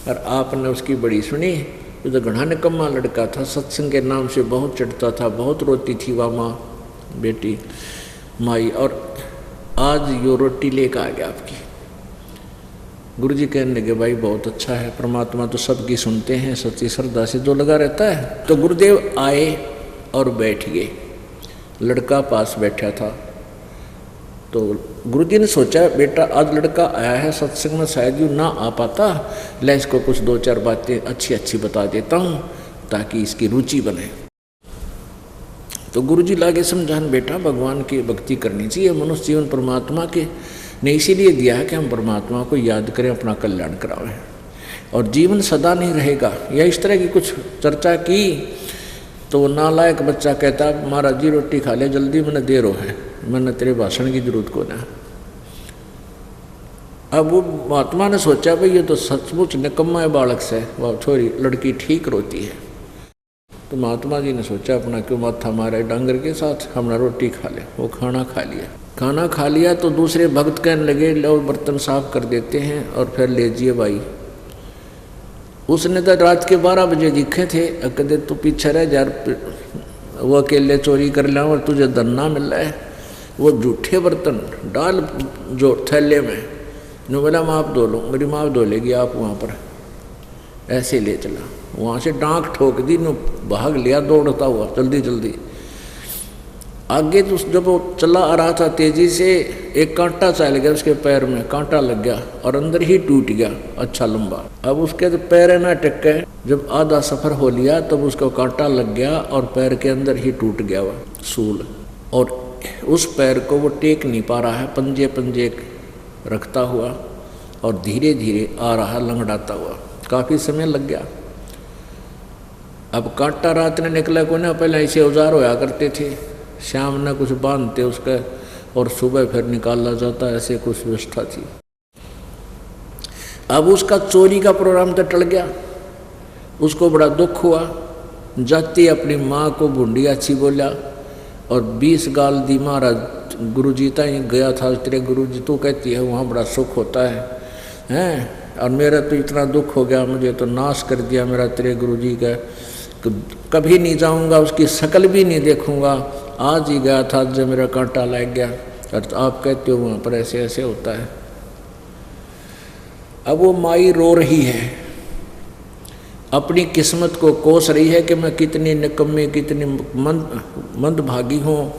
और आपने उसकी बड़ी सुनी, तो घना निकम्मा लड़का था, सत्संग के नाम से बहुत चढ़ता था, बहुत रोती थी वह माँ बेटी माई, और आज यो रोटी लेकर आ गया आपकी। गुरुजी कहने लगे भाई बहुत अच्छा है, परमात्मा तो सबकी सुनते हैं, सच्ची श्रद्धा से जो लगा रहता है। तो गुरुदेव आए और बैठ गए। लड़का पास बैठा था। तो गुरुजी ने सोचा बेटा आज लड़का आया है सत्संग में, शायद यूँ ना आ पाता, ले इसको कुछ 2-4 बातें अच्छी अच्छी बता देता हूँ ताकि इसकी रुचि बने। तो गुरुजी लागे समझान बेटा भगवान की भक्ति करनी चाहिए, मनुष्य जीवन परमात्मा के ने इसीलिए दिया है कि हम परमात्मा को याद करें, अपना कल्याण करावें, और जीवन सदा नहीं रहेगा। या इस तरह की कुछ चर्चा की तो वो नालायक बच्चा कहता महाराज जी रोटी खा ले जल्दी, मैंने देर हो है, मैंने तेरे भाषण की जरूरत को ना। अब वो महात्मा ने सोचा भाई ये तो सचमुच निकम्मा है बालक से, वह छोरी लड़की ठीक रोती है। तो महात्मा जी ने सोचा अपना क्यों माथा मारे डांगर के साथ, हमारा रोटी खा ले। वो खाना खा लिया। खाना खा लिया तो दूसरे भक्त कहने लगे लो बर्तन साफ कर देते हैं और फिर ले जिए भाई। उसने तो रात के 12 बजे दिखे थे, कहते तू पीछे रह यार, वो अकेले चोरी कर लिया और तुझे धन्ना मिल रहा है। वो जूठे बर्तन डाल जो थैले में, नो बोला माप धो लो, मेरी माप धो लेगी आप वहाँ पर, ऐसे ले चला। वहाँ से डांक ठोक दी, नो भाग लिया दौड़ता हुआ जल्दी जल्दी आगे। तो जब वो चला आ रहा था तेजी से, एक कांटा चल गया उसके पैर में, कांटा लग गया और अंदर ही टूट गया अच्छा लंबा। अब उसके तो पैर ना टिके, जब आधा सफर हो लिया तब उसको कांटा लग गया और पैर के अंदर ही टूट गया वह सूल, और उस पैर को वो टेक नहीं पा रहा है, पंजे पंजे रखता हुआ और धीरे धीरे आ रहा लंगड़ाता हुआ। काफ़ी समय लग गया। अब कांटा रात ने निकला को ना, पहले ऐसे औजार होया करते थे, शाम ने कुछ बांधते उसका और सुबह फिर निकाला जाता, ऐसे कुछ व्यवस्था थी। अब उसका चोरी का प्रोग्राम तो टल गया, उसको बड़ा दुख हुआ। जाती अपनी माँ को भूंडी अच्छी बोला और 20 गाल दी। महाराज गुरुजी तक गया था, तेरे गुरुजी तू कहती है वहाँ बड़ा सुख होता है और मेरा तो इतना दुख हो गया, मुझे तो नाश कर दिया मेरा तेरे गुरुजी का, कभी नहीं जाऊँगा, उसकी शक्ल भी नहीं देखूँगा। आज ही गया था जब मेरा कांटा लग गया और आप कहते हो वहाँ पर ऐसे ऐसे होता है। अब वो माई रो रही है, अपनी किस्मत को कोस रही है कि मैं कितनी निकम्मी, कितनी मंदभागी हूँ,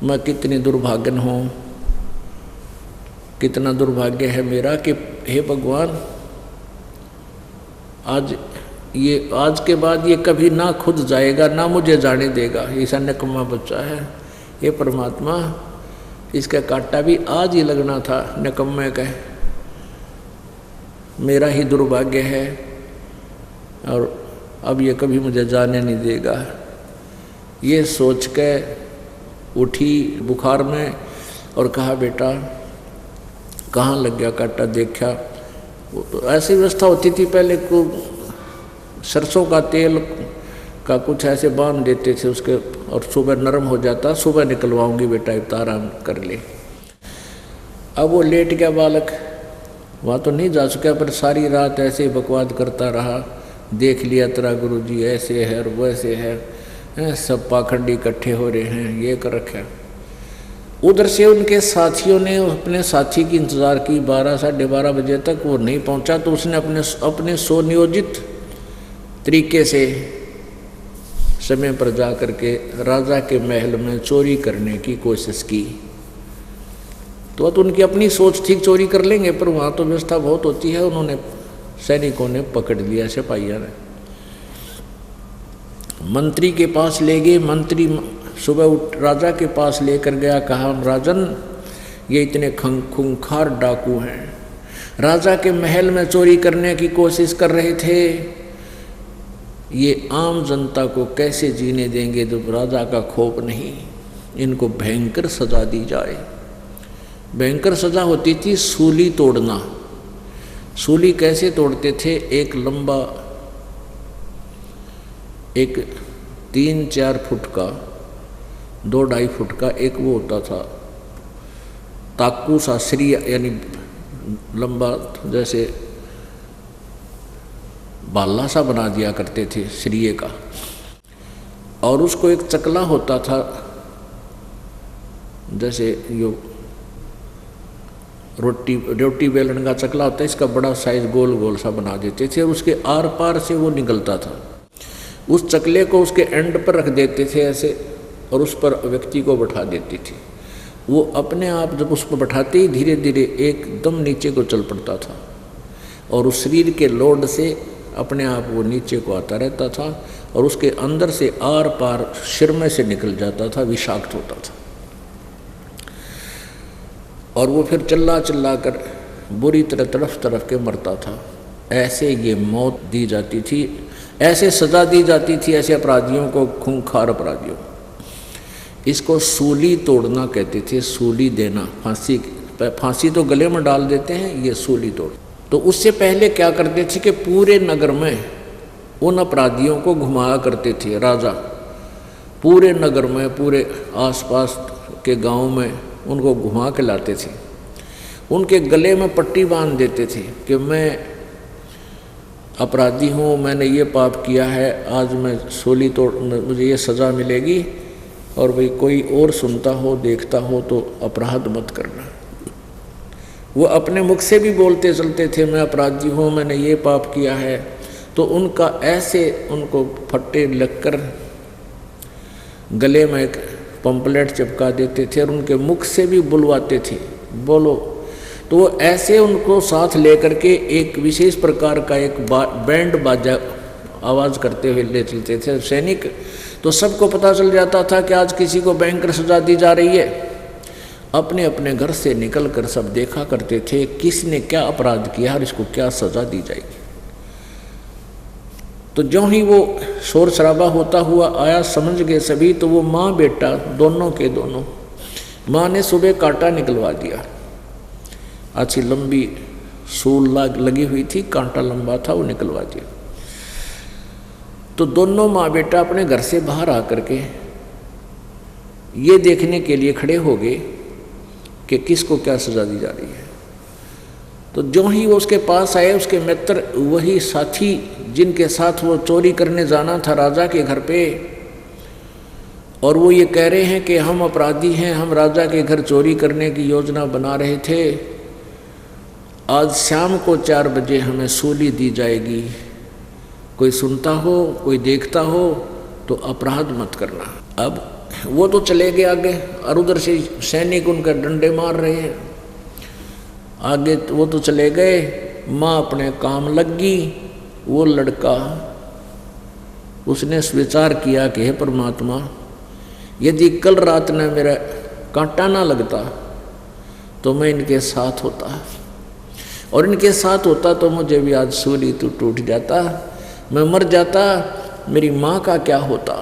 मैं कितनी दुर्भाग्यन हूँ, कितना दुर्भाग्य है मेरा कि हे भगवान आज के बाद ये कभी ना खुद जाएगा ना मुझे जाने देगा, ऐसा निकम्मा बच्चा है। ये परमात्मा इसका कांटा भी आज ही लगना था निकम्मे का, मेरा ही दुर्भाग्य है और अब ये कभी मुझे जाने नहीं देगा। ये सोच के उठी बुखार में और कहा बेटा कहाँ लग गया कांटा, देखा। तो ऐसी व्यवस्था होती थी पहले को, सरसों का तेल का कुछ ऐसे बांध देते थे उसके और सुबह नरम हो जाता, सुबह निकलवाऊंगी बेटा इतना आराम कर ले। अब वो लेट गया बालक, वहाँ तो नहीं जा सका पर सारी रात ऐसे ही बकवाद करता रहा। देख लिया तेरा गुरुजी ऐसे है और वैसे है, सब पाखंडी इकट्ठे हो रहे हैं, ये कर रखा। उधर से उनके साथियों ने अपने साथी की इंतज़ार की 12 साढ़े 12 बजे तक, वो नहीं पहुंचा तो उसने अपने सुनियोजित तरीके से समय पर जा करके राजा के महल में चोरी करने की कोशिश की। तो उनकी अपनी सोच थी चोरी कर लेंगे, पर वहाँ तो व्यवस्था बहुत होती है। उन्होंने सैनिकों ने पकड़ लिया, सिपाहियों ने मंत्री के पास ले गए। मंत्री सुबह राजा के पास लेकर गया, कहा राजन ये इतने खूंखार डाकू हैं, राजा के महल में चोरी करने की कोशिश कर रहे थे, ये आम जनता को कैसे जीने देंगे जब राजा का खौफ नहीं, इनको भयंकर सजा दी जाए। भयंकर सजा होती थी सूली तोड़ना। सूली कैसे तोड़ते थे, एक लंबा एक 3-4 फुट का 2-2.5 फुट का एक वो होता था ताकू सा श्री, यानी लंबा जैसे बाला सा बना दिया करते थे श्रीये का, और उसको एक चकला होता था जैसे यो रोटी बेलन का चकला होता है, इसका बड़ा साइज गोल गोल सा बना देते थे और उसके आर पार से वो निकलता था। उस चकले को उसके एंड पर रख देते थे ऐसे और उस पर व्यक्ति को बैठा देती थी। वो अपने आप जब उसको बैठाते ही धीरे धीरे एकदम नीचे को चल पड़ता था और उस शरीर के लोड से अपने आप वो नीचे को आता रहता था और उसके अंदर से आर पार सिर में से निकल जाता था, विषाक्त होता था। और वो फिर चिल्ला चिल्ला कर बुरी तरह तड़फ तड़फ के मरता था। ऐसे ये मौत दी जाती थी, ऐसे सज़ा दी जाती थी ऐसे अपराधियों को, खूंखार अपराधियों। इसको सूली तोड़ना कहते थे, सूली देना। फांसी तो गले में डाल देते हैं, ये सूली तोड़। तो उससे पहले क्या करते थे कि पूरे नगर में उन अपराधियों को घुमाया करते थे राजा। पूरे नगर में, पूरे आसपास के गांव में उनको घुमा के लाते थे। उनके गले में पट्टी बांध देते थे कि मैं अपराधी हूँ, मैंने ये पाप किया है, आज मैं सूली तोड़, मुझे ये सज़ा मिलेगी। और भाई कोई और सुनता हो देखता हो तो अपराध मत करना। वो अपने मुख से भी बोलते चलते थे मैं अपराधी हूँ, मैंने ये पाप किया है। तो उनका ऐसे उनको फट्टे लगकर गले में एक पंपलेट चिपका देते थे और उनके मुख से भी बुलवाते थे, बोलो। तो वो ऐसे उनको साथ लेकर के एक विशेष प्रकार का एक बैंड बाजा आवाज़ करते हुए ले चलते थे सैनिक। तो सबको पता चल जाता था कि आज किसी को भयंकर सजा दी जा रही है। अपने अपने घर से निकल कर सब देखा करते थे किसने क्या अपराध किया और इसको क्या सजा दी जाएगी। तो जो ही वो शोर शराबा होता हुआ आया, समझ गए सभी। तो वो माँ बेटा दोनों के दोनों, माँ ने सुबह कांटा निकलवा दिया। अच्छी लंबी सूल लगी हुई थी, कांटा लंबा था, वो निकलवा दिया। तो दोनों माँ बेटा अपने घर से बाहर आकर के ये देखने के लिए खड़े हो गए कि किसको क्या सजा दी जा रही है। तो जो ही वो उसके पास आए, उसके मित्र, वही साथी जिनके साथ वो चोरी करने जाना था राजा के घर पे, और वो ये कह रहे हैं कि हम अपराधी हैं, हम राजा के घर चोरी करने की योजना बना रहे थे, आज शाम को 4 बजे हमें सूली दी जाएगी। कोई सुनता हो, कोई देखता हो तो अपराध मत करना। अब वो तो चले गए आगे और उधर से सैनिक उनका डंडे मार रहे हैं। आगे वो तो चले गए, माँ अपने काम लग गई। वो लड़का उसने विचार किया कि हे परमात्मा, यदि कल रात ने मेरा कांटा ना लगता तो मैं इनके साथ होता, और इनके साथ होता तो मुझे भी आज सूली तो टूट जाता, मैं मर जाता, मेरी माँ का क्या होता।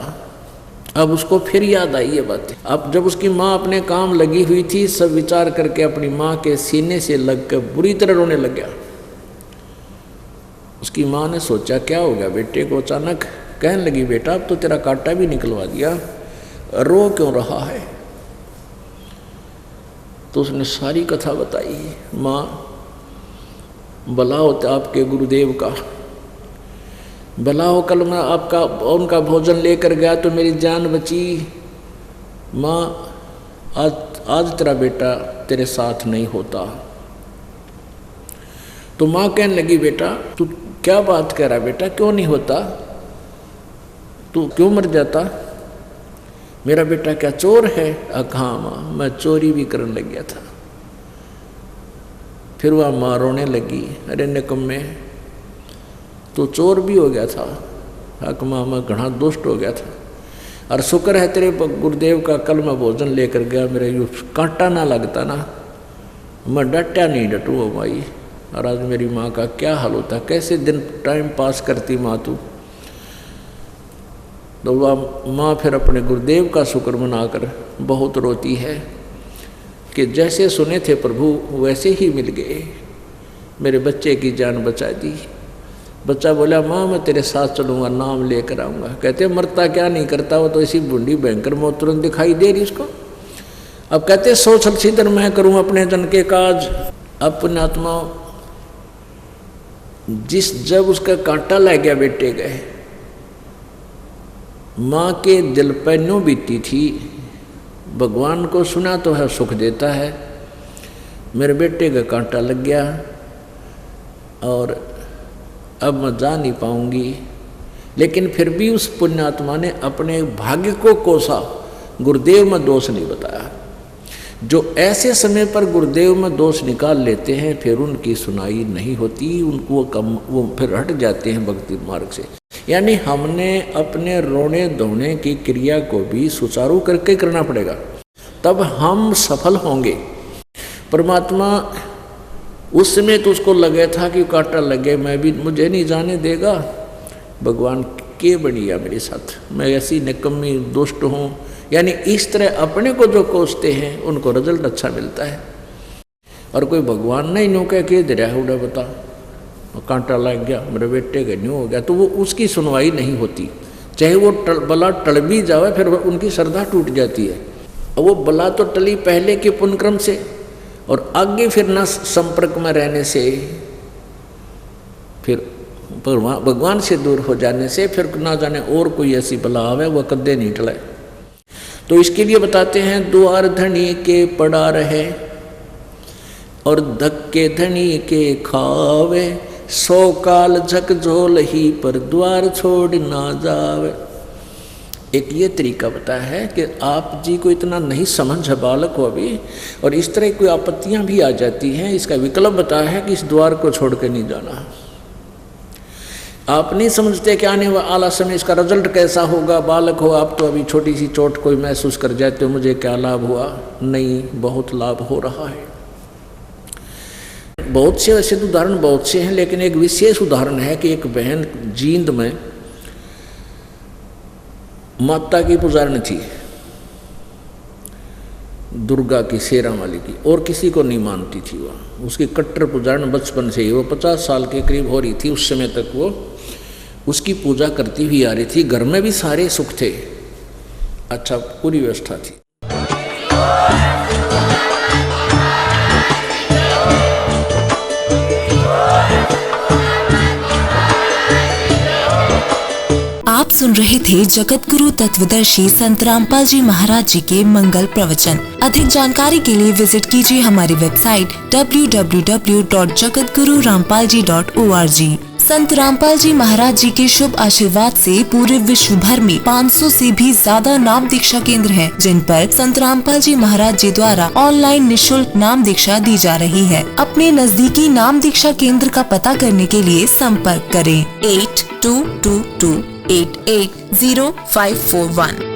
अब उसको फिर याद आई ये बात। अब जब उसकी माँ अपने काम लगी हुई थी, सब विचार करके अपनी माँ के सीने से लग कर बुरी तरह रोने लग गया। उसकी माँ ने सोचा क्या हो गया बेटे को। अचानक कहने लगी, बेटा अब तो तेरा कांटा भी निकलवा दिया, रो क्यों रहा है। तो उसने सारी कथा बताई। माँ, भला होता आपके गुरुदेव का, भला हो कल मैं आपका उनका भोजन लेकर गया तो मेरी जान बची। माँ, आज तेरा बेटा तेरे साथ नहीं होता। तो माँ कहने लगी, बेटा तू क्या बात कह रहा है बेटा, क्यों नहीं होता, तू क्यों मर जाता, मेरा बेटा क्या चोर है। हाँ माँ, मैं चोरी भी करने लग गया था। फिर वह माँ रोने लगी, अरे निकम्मे, तो चोर भी हो गया था। हक माँ, मैं घना दुष्ट हो गया था, और शुक्र है तेरे गुरुदेव का कल मैं भोजन लेकर गया, मेरा यू कांटा ना लगता ना, मैं डटा नहीं डटू हो माई, और आज मेरी माँ का क्या हाल होता, कैसे दिन टाइम पास करती माँ तू। तो वह माँ फिर अपने गुरुदेव का शुक्र मनाकर बहुत रोती है कि जैसे सुने थे प्रभु वैसे ही मिल गए, मेरे बच्चे की जान बचा दी। बच्चा बोला, माँ मैं तेरे साथ चलूँगा, नाम लेकर आऊँगा। कहते मरता क्या नहीं करता, वो तो ऐसी बूढ़ी भयंकर मौत तुरंत दिखाई दे रही उसको। अब कहते सोच सीधर मैं करूँ अपने जन के काज। अपने आत्मा जब उसका कांटा लग गया बेटे गए, माँ के दिल पर न्यों बीती थी, भगवान को सुना तो है सुख देता है, मेरे बेटे का कांटा लग गया और अब मैं जा नहीं पाऊंगी। लेकिन फिर भी उस पुण्यात्मा ने अपने भाग्य को कोसा गुरुदेव में दोष नहीं बताया। जो ऐसे समय पर गुरुदेव में दोष निकाल लेते हैं फिर उनकी सुनाई नहीं होती, उनको वो फिर हट जाते हैं भक्ति मार्ग से। यानी हमने अपने रोने धोने की क्रिया को भी सुचारू करके करना पड़ेगा, तब हम सफल होंगे। परमात्मा उस समय तो उसको लगे था कि कांटा लगे मैं भी, मुझे नहीं जाने देगा। भगवान के बढ़िया मेरे साथ, मैं ऐसी निकम्मी दुष्ट हूँ। यानी इस तरह अपने को जो कोसते हैं उनको रिजल्ट अच्छा मिलता है। और कोई भगवान नहीं नो कह के दे रहा उड़ा बता कांटा लग गया मेरे बेटे का न्यू हो गया, तो वो उसकी सुनवाई नहीं होती। चाहे वो बला टल भी जावे फिर उनकी श्रद्धा टूट जाती है। और वो बला तो टली पहले के पुण्यक्रम से और आगे फिर न संपर्क में रहने से, फिर भगवान से दूर हो जाने से, फिर ना जाने और कोई ऐसी बला आवे वह कदे नहीं टले। तो इसके लिए बताते हैं द्वार धनी के पड़ा रहे और धक्के धनी के खावे, 100 काल झकझोल ही पर द्वार छोड़ ना जावे। एक ये तरीका बताया है कि आप जी को इतना नहीं समझ है, बालक हो अभी, और इस तरह कोई आपत्तियां भी आ जाती हैं, इसका विकल्प बताया है कि इस द्वार को छोड़ के नहीं जाना। आप नहीं समझते कि आने वाला समय इसका रिजल्ट कैसा होगा। बालक हो आप तो अभी छोटी सी चोट कोई महसूस कर जाते हो, मुझे क्या लाभ हुआ, नहीं बहुत लाभ हो रहा है। बहुत से वैसे उदाहरण बहुत से हैं, लेकिन एक विशेष उदाहरण है कि एक बहन जींद में माता की पुजारन थी, दुर्गा की, शेरा वाली की, और किसी को नहीं मानती थी। वह उसकी कट्टर पुजारन बचपन से ही, वो 50 साल के करीब हो रही थी उस समय तक वो उसकी पूजा करती हुई आ रही थी। घर में भी सारे सुख थे, अच्छा पूरी व्यवस्था थी। आप सुन रहे थे जगत गुरु तत्वदर्शी संत रामपाल जी महाराज जी के मंगल प्रवचन। अधिक जानकारी के लिए विजिट कीजिए हमारी वेबसाइट www.jagatgururampalji.org। संत रामपाल जी महाराज जी के शुभ आशीर्वाद से पूरे विश्व भर में 500 से भी ज्यादा नाम दीक्षा केंद्र हैं, जिन पर संत रामपाल जी महाराज जी द्वारा ऑनलाइन निःशुल्क नाम दीक्षा दी जा रही है। अपने नजदीकी नाम दीक्षा केंद्र का पता करने के लिए संपर्क करें 8222880541।